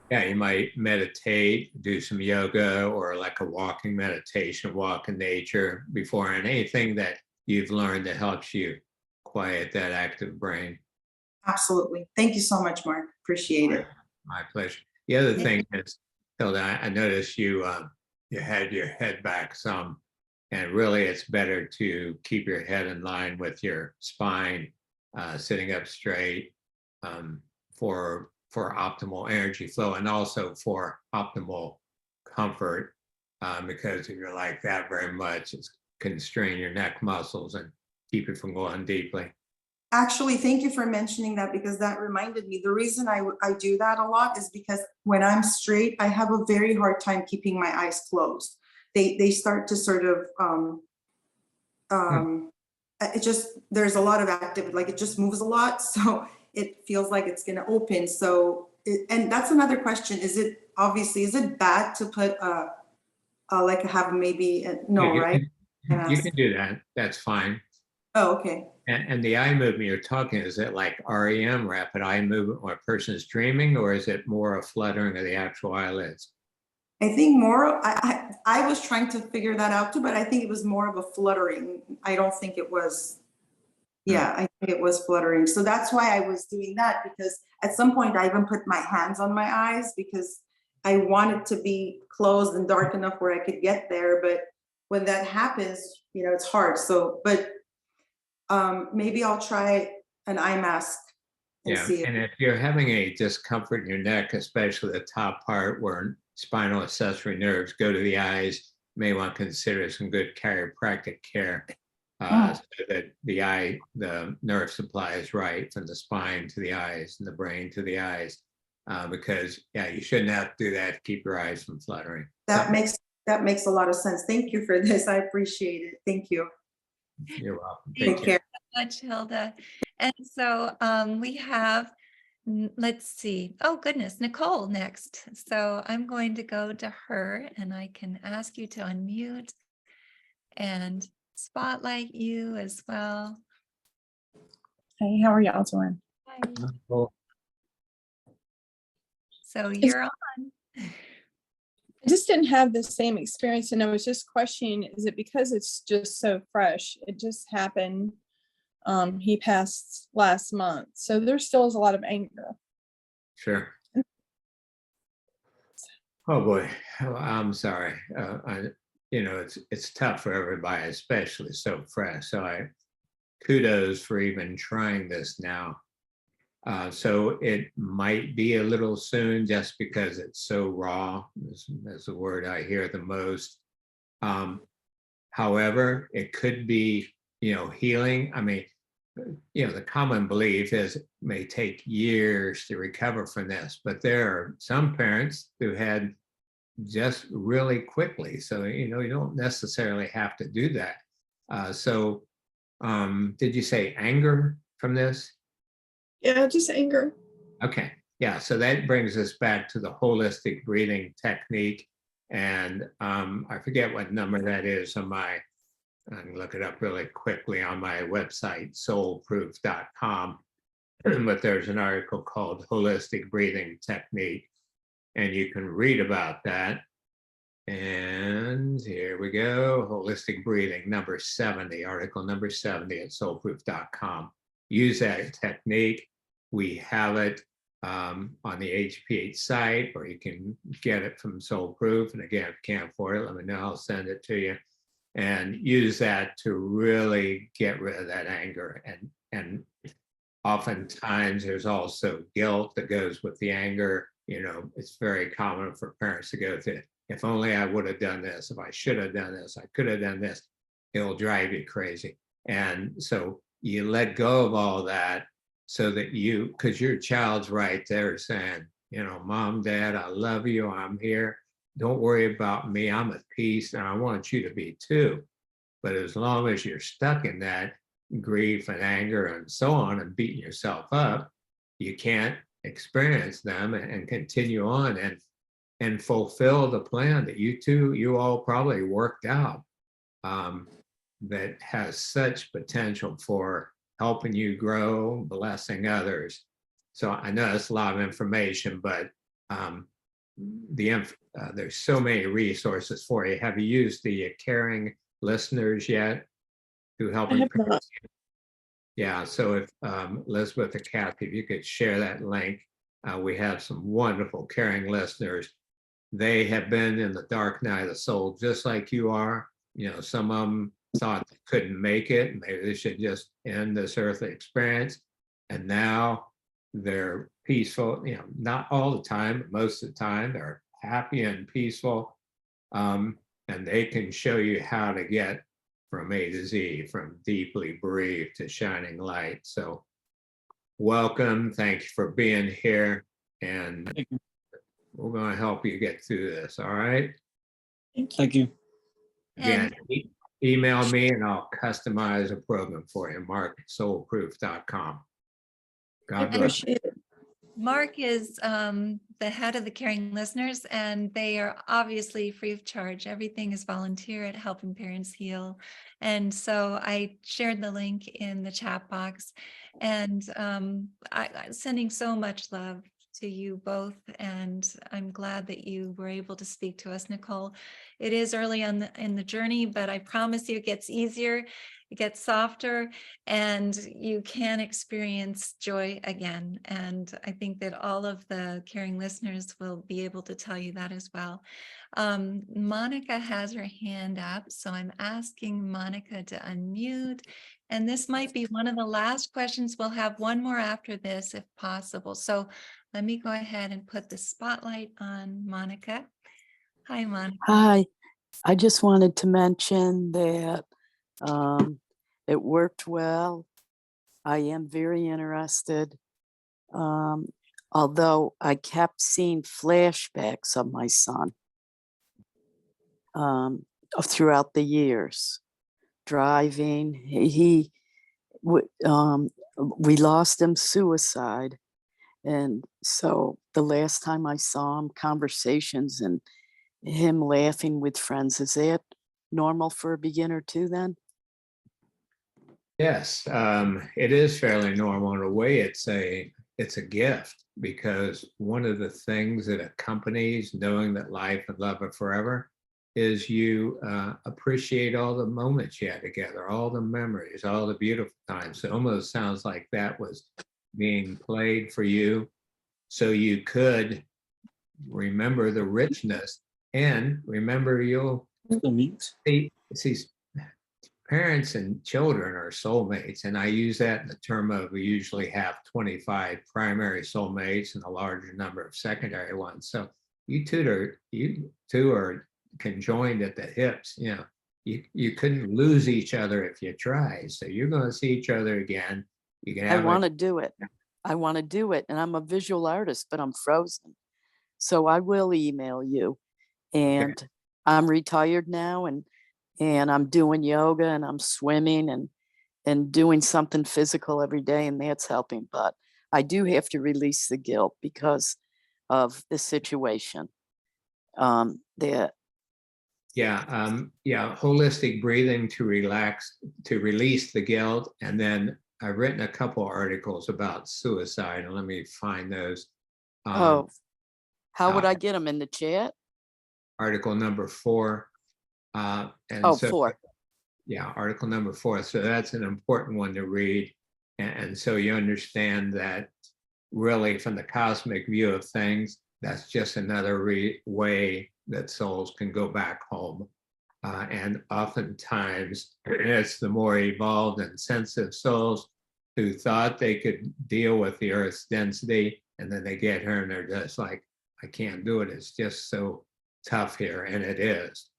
Yeah, you might meditate, do some yoga, or like a walking meditation, walk in nature before, and anything that you've learned that helps you quiet that active brain. Absolutely. Thank you so much, Mark. Appreciate it. My pleasure. The other thing is, Hilda, I noticed you had your head back some, and really it's better to keep your head in line with your spine, sitting up straight, for optimal energy flow and also for optimal comfort, because if you're like that very much, it's constrain your neck muscles and keep it from going deeply. Actually, thank you for mentioning that because that reminded me. The reason I do that a lot is because when I'm straight, I have a very hard time keeping my eyes closed. They start to sort of, it just, there's a lot of activity, like it just moves a lot. So it feels like it's going to open. So, and that's another question. Is it bad to put like have maybe, no, Yeah, right? You can do that. That's fine. Oh, okay. And the eye movement you're talking, is it like REM, rapid eye movement, when a person is dreaming, or is it more a fluttering of the actual eyelids? I think more, I was trying to figure that out too, but I think it was more of a fluttering. I don't think it was, yeah, I think it was fluttering. So that's why I was doing that, because at some point I even put my hands on my eyes because I wanted to be closed and dark enough where I could get there. But when that happens, it's hard. So, but maybe I'll try an eye mask and see. And if you're having a discomfort in your neck, especially the top part where spinal accessory nerves go to the eyes, you may want to consider some good chiropractic care, so that the nerve supply is right from the spine to the eyes and the brain to the eyes, because you shouldn't have to do that to keep your eyes from fluttering. That makes a lot of sense. Thank you for this. I appreciate it. Thank you. You're welcome. Take care. Much, Hilda. And so we have Let's see. Oh, goodness, Nicole next. So I'm going to go to her and I can ask you to unmute and spotlight you as well. Hey, how are y'all doing? Hi. Well, So you're on. I just didn't have the same experience, and I was just questioning, is it because it's just so fresh? It just happened. He passed last month, so there still is a lot of anger. sure. Oh boy, oh, I'm sorry. It's tough for everybody, especially so fresh. So kudos for even trying this now. So it might be a little soon just because it's so raw. That's the word I hear the most. However, it could be, healing. I mean, the common belief is it may take years to recover from this, but there are some parents who had just really quickly. So, you don't necessarily have to do that. Did you say anger from this? Yeah, just anger. Okay, yeah, so that brings us back to the holistic breathing technique. And I forget what number that is on I can look it up really quickly on my website, soulproof.com. But there's an article called Holistic Breathing Technique, and you can read about that. And here we go, Holistic Breathing, number 70, article number 70 at soulproof.com. Use that technique. We have it on the HPH site, or you can get it from Soul Proof. And again, if you can't afford it, let me know, I'll send it to you. And use that to really get rid of that anger. And oftentimes there's also guilt that goes with the anger. It's very common for parents to go to, if only I would have done this, if I should have done this, I could have done this. It'll drive you crazy. And so you let go of all that, so that because your child's right there saying, Mom, Dad, I love you, I'm here. Don't worry about me, I'm at peace, and I want you to be too. But as long as you're stuck in that grief and anger and so on and beating yourself up, you can't experience them and continue on and fulfill the plan that you all probably worked out, that has such potential for helping you grow, blessing others. So I know that's a lot of information, but there's so many resources for you. Have you used the Caring Listeners yet? Who help? I have not. Yeah, so if Elizabeth or Kathy, if you could share that link, we have some wonderful Caring Listeners. They have been in the dark night of the soul, just like you are. Some of them thought they couldn't make it, maybe they should just end this earthly experience. And now they're peaceful, not all the time, but most of the time they're happy and peaceful. And they can show you how to get from A to Z, from deeply bereaved to shining light. So welcome, thank you for being here, and we're going to help you get through this, all right? Thank you. Again, email me and I'll customize a program for you, mark@soulproof.com. I God bless. appreciate it. Mark is the head of the Caring Listeners, and they are obviously free of charge. Everything is volunteer at Helping Parents Heal. And so I shared the link in the chat box, and I'm sending so much love to you both, and I'm glad that you were able to speak to us, Nicole. It is early in the journey, but I promise you it gets easier, it gets softer, and you can experience joy again. And I think that all of the Caring Listeners will be able to tell you that as well. Monica has her hand up, so I'm asking Monica to unmute. And this might be one of the last questions. We'll have one more after this if possible. So let me go ahead and put the spotlight on Monica. Hi, Monica. Hi, I just wanted to mention that it worked well. I am very interested. Although I kept seeing flashbacks of my son throughout the years. Driving, we lost him suicide, And so the last time I saw him, conversations and him laughing with friends, is that normal for a beginner too then? Yes, it is fairly normal in a way. It's a gift, because one of the things that accompanies knowing that life and love are forever is you appreciate all the moments you had together, all the memories, all the beautiful times. It almost sounds like that was being played for you so you could remember the richness and remember you'll see parents and children are soulmates. And I use that in the term of we usually have 25 primary soulmates and a larger number of secondary ones. So you two are conjoined at the hips. You know, you couldn't lose each other if you try. So you're going to see each other again. You can I have want to do it. I want to do it. And I'm a visual artist, but I'm frozen. So I will email you. And I'm retired now, and I'm doing yoga and I'm swimming and doing something physical every day, and that's helping. But I do have to release the guilt because of the situation. That holistic breathing to relax, to release the guilt. And then I've written a couple articles about suicide, and let me find those. how would I get them in the chat? Article number 4. And Oh, so, 4. Yeah, article number 4. So that's an important one to read. And so you understand that really from the cosmic view of things, that's just another way that souls can go back home. And oftentimes it's the more evolved and sensitive souls who thought they could deal with the Earth's density, and then they get here and they're just like, I can't do it. It's just so tough here. And it is.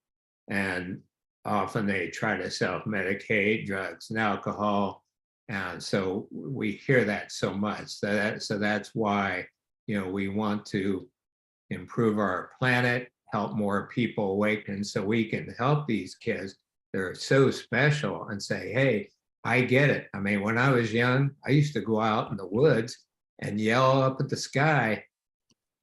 And often they try to self-medicate, drugs and alcohol. And so we hear that so much. So that's why, we want to improve our planet, help more people awaken so we can help these kids. They're so special, and say, hey, I get it. I mean, when I was young, I used to go out in the woods and yell up at the sky,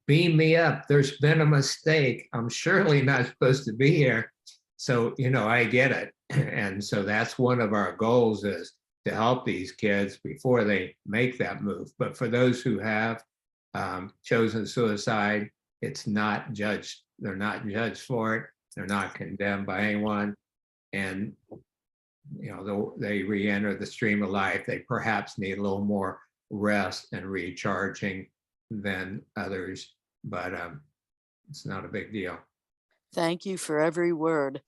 beam me up. There's been a mistake. I'm surely not supposed to be here. So, I get it. And so that's one of our goals, is to help these kids before they make that move. But for those who have chosen suicide, it's not judged. They're not judged for it. They're not condemned by anyone. And, they re-enter the stream of life. They perhaps need a little more rest and recharging than others, but it's not a big deal. Thank you for every word.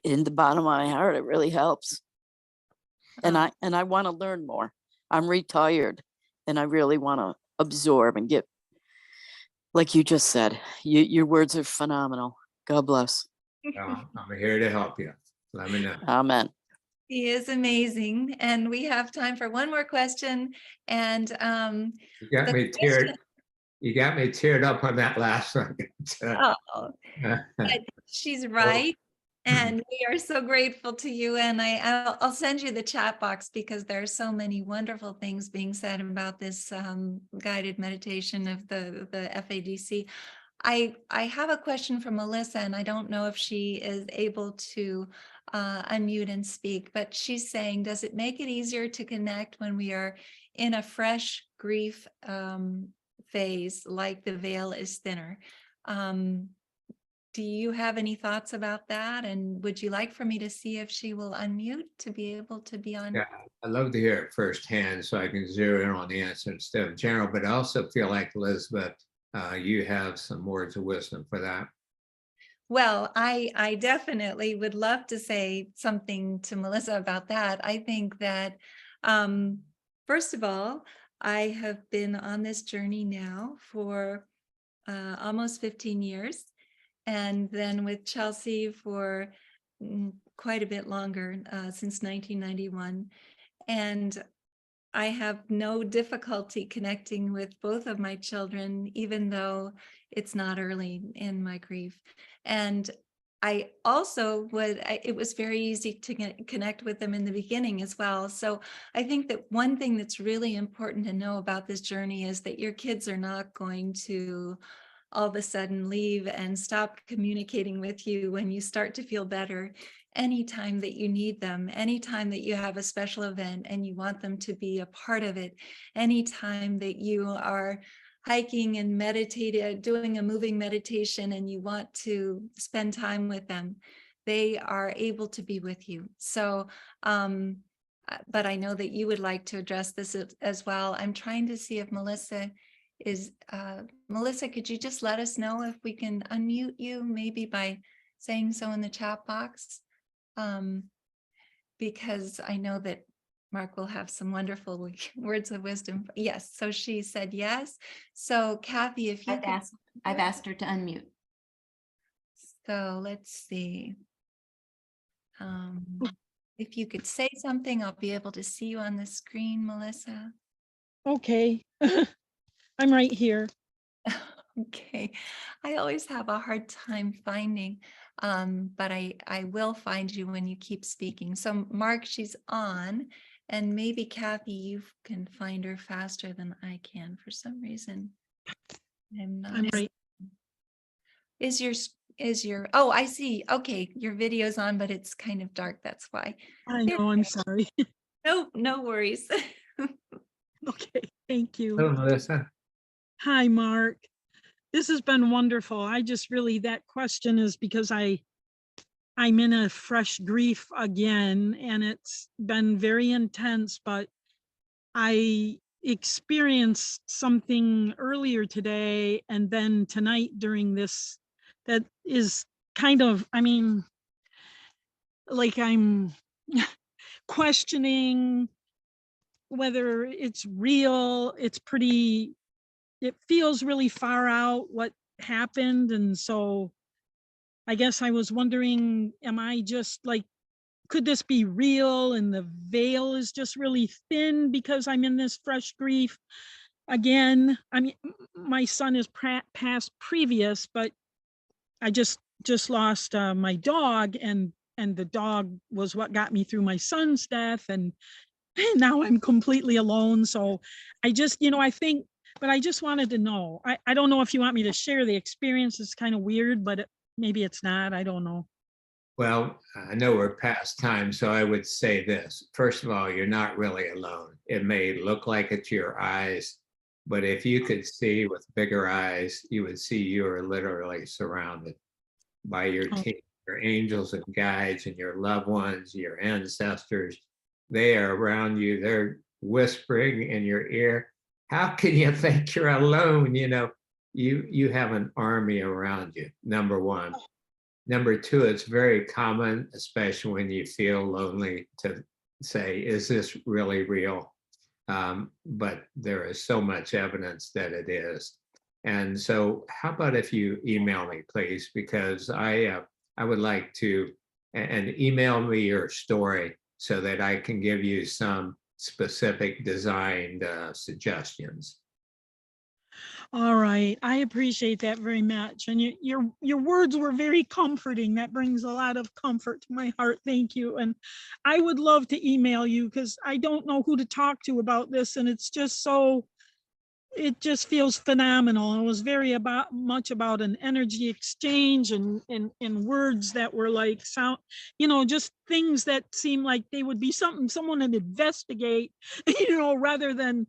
In the bottom of my heart, it really helps. And I want to learn more. I'm retired and I really want to absorb and get, like you just said, your words are phenomenal. God bless. I'm here to help you. Let me know. Amen. He is amazing. And we have time for one more question. And you got me teared up on that last one. But she's right. And we are so grateful to you. And I'll send you the chat box, because there are so many wonderful things being said about this guided meditation of the FADC. I have a question from Melissa, and I don't know if she is able to unmute and speak, but she's saying, does it make it easier to connect when we are in a fresh grief phase, like the veil is thinner? Do you have any thoughts about that? And would you like for me to see if she will unmute to be able to be on? Yeah, I'd love to hear it firsthand so I can zero in on the answer instead of general, but I also feel like, Elizabeth, you have some words of wisdom for that. Well, I definitely would love to say something to Melissa about that. I think that, first of all, I have been on this journey now for almost 15 years. And then with Chelsea for quite a bit longer, since 1991. And I have no difficulty connecting with both of my children, even though it's not early in my grief. And I also it was very easy to connect with them in the beginning as well. So I think that one thing that's really important to know about this journey is that your kids are not going to all of a sudden leave and stop communicating with you when you start to feel better. Anytime that you need them, anytime that you have a special event and you want them to be a part of it, anytime that you are hiking and meditating, doing a moving meditation, and you want to spend time with them, they are able to be with you. So, but I know that you would like to address this as well. I'm trying to see if Melissa is, Melissa, could you just let us know if we can unmute you, maybe by saying so in the chat box? Because I know that Mark will have some wonderful words of wisdom. Yes, so she said yes. So Kathy, if you I've asked her to unmute. So let's see. If you could say something, I'll be able to see you on the screen, Melissa. Okay, I'm right here. Okay, I always have a hard time finding, but I will find you when you keep speaking. So Mark, she's on, and maybe Kathy, you can find her faster than I can for some reason. I'm not. I'm right. Is your, oh, I see. Okay, your video's on, but it's kind of dark. That's why. I know, I'm sorry. No worries. Okay, thank you. Hello, Melissa. Hi, Mark. This has been wonderful. I just really, that question is because I'm in a fresh grief again, and it's been very intense, but I experienced something earlier today and then tonight during this that is kind of, I mean, like I'm questioning whether it's real. It's pretty, it feels really far out what happened. And so I guess I was wondering, am I just like, could this be real and the veil is just really thin because I'm in this fresh grief again? I mean, my son is past previous, but I just lost my dog, and the dog was what got me through my son's death, and now I'm completely alone. So I just, I think, but I just wanted to know. I don't know if you want me to share the experience. It's kind of weird, but maybe it's not. I don't know. Well, I know we're past time, so I would say this. First of all, you're not really alone. It may look like it's your eyes, but if you could see with bigger eyes, you would see you are literally surrounded by your team, your angels and guides and your loved ones, your ancestors. They are around you. They're whispering in your ear. How can you think you're alone? You have an army around you, number one. Number two, it's very common, especially when you feel lonely, to say, is this really real? But there is so much evidence that it is. And so how about if you email me, please, because I would like to, and email me your story so that I can give you some specific designed suggestions. All right, I appreciate that very much. And your words were very comforting. That brings a lot of comfort to my heart. Thank you. And I would love to email you because I don't know who to talk to about this. And it's just so, it just feels phenomenal. It was very much about an energy exchange and words that were like sound, just things that seem like they would be something someone would investigate, rather than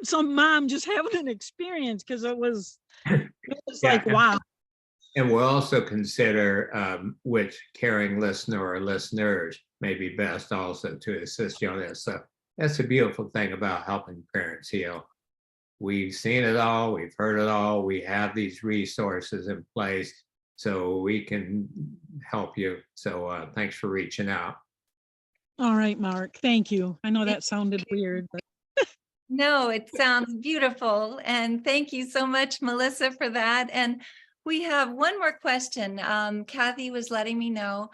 some mom just having an experience, because it was like, wow. And we'll also consider which caring listener or listeners may be best also to assist you on this. So that's a beautiful thing about helping parents heal. We've seen it all, we've heard it all, we have these resources in place so we can help you. So thanks for reaching out. All right, Mark, thank you. I know that sounded weird, but No, it sounds beautiful. And thank you so much, Melissa, for that. And we have one more question. Kathy was letting me know.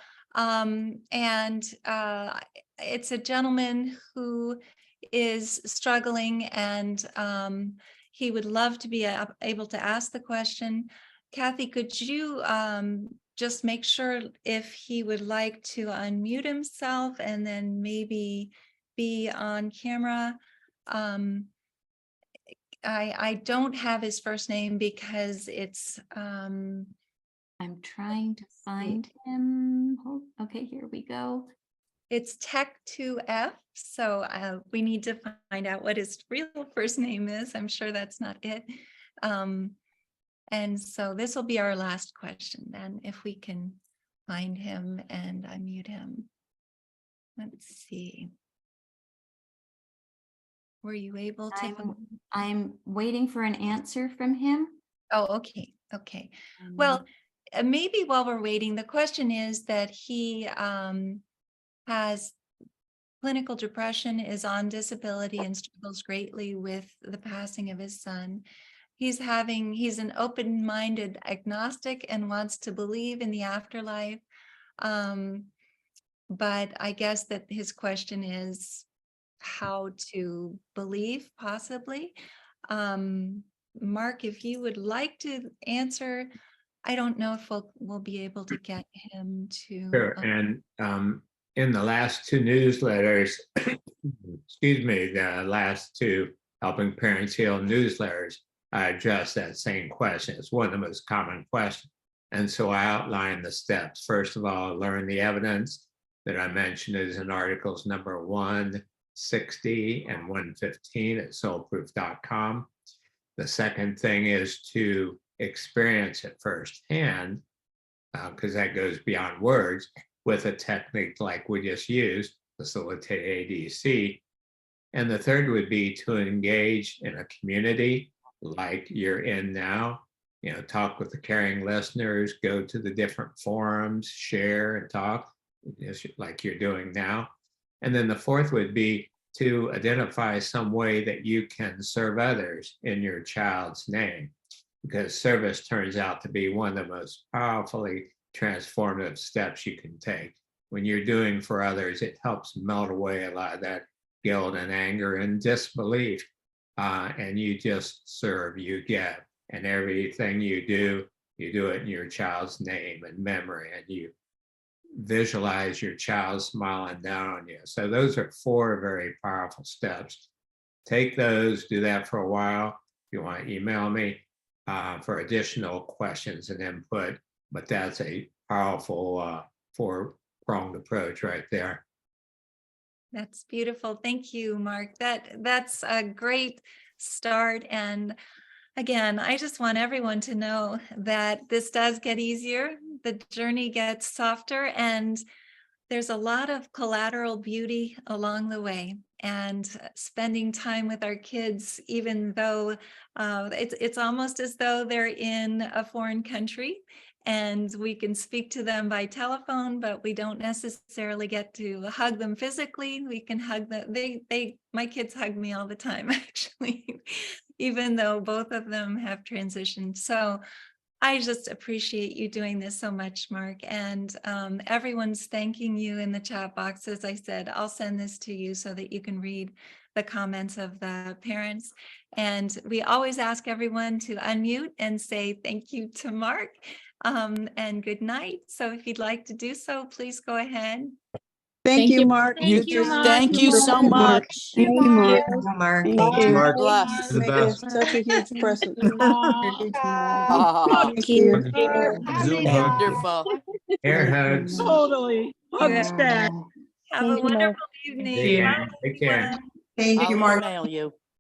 It's a gentleman who is struggling, and he would love to be able to ask the question. Kathy, could you just make sure if he would like to unmute himself and then maybe be on camera. I don't have his first name because it's I'm trying to find him. Okay, here we go. it's Tech2F. So we need to find out what his real first name is. I'm sure that's not it. And so this will be our last question then, if we can find him and unmute him. Let's see. Were you able to? I'm waiting for an answer from him. Oh, okay. Okay. Well, maybe while we're waiting, the question is that he has clinical depression, is on disability, and struggles greatly with the passing of his son. He's an open-minded agnostic and wants to believe in the afterlife. But I guess that his question is how to believe, possibly. Mark, if you would like to answer, I don't know if we'll be able to get him to. Sure. And in the last two newsletters, excuse me, the last two Helping Parents Heal newsletters, I addressed that same question. It's one of the most common questions. And so I outlined the steps. First of all, learn the evidence that I mentioned is in articles number 160 and 115 at soulproof.com. The second thing is to experience it firsthand, because that goes beyond words, with a technique like we just used, facilitate ADC. And the third would be to engage in a community like you're in now. You know, talk with the caring listeners, go to the different forums, share and talk, just like you're doing now. And then the fourth would be to identify some way that you can serve others in your child's name, because service turns out to be one of the most powerfully transformative steps you can take. When you're doing for others, it helps melt away a lot of that guilt and anger and disbelief. And you just serve, you give. And everything you do it in your child's name and memory, and you visualize your child smiling down on you. So those are four very powerful steps. Take those, do that for a while. If you want to email me for additional questions and input, but that's a powerful four-pronged approach right there. That's beautiful. Thank you, Mark. That's a great start. And again, I just want everyone to know that this does get easier. The journey gets softer, and there's a lot of collateral beauty along the way. And spending time with our kids, even though it's almost as though they're in a foreign country, and we can speak to them by telephone, but we don't necessarily get to hug them physically. We can hug them. My kids hug me all the time, actually, even though both of them have transitioned. So I just appreciate you doing this so much, Mark. And everyone's thanking you in the chat box. As I said, I'll send this to you so that you can read the comments of the parents. And we always ask everyone to unmute and say thank you to Mark and good night. So if you'd like to do so, please go ahead. Thank you, Mark. Thank you so much. Thank you, Mark. Mark. Thank you. Mark. Bless. Make it such a huge present. Ah, Thank you. Zoom hug. wonderful. Air hugs. Totally. Hugs back. Have a Thank you, Mark. wonderful evening. Take care. Thank you, I'll Mark. email you.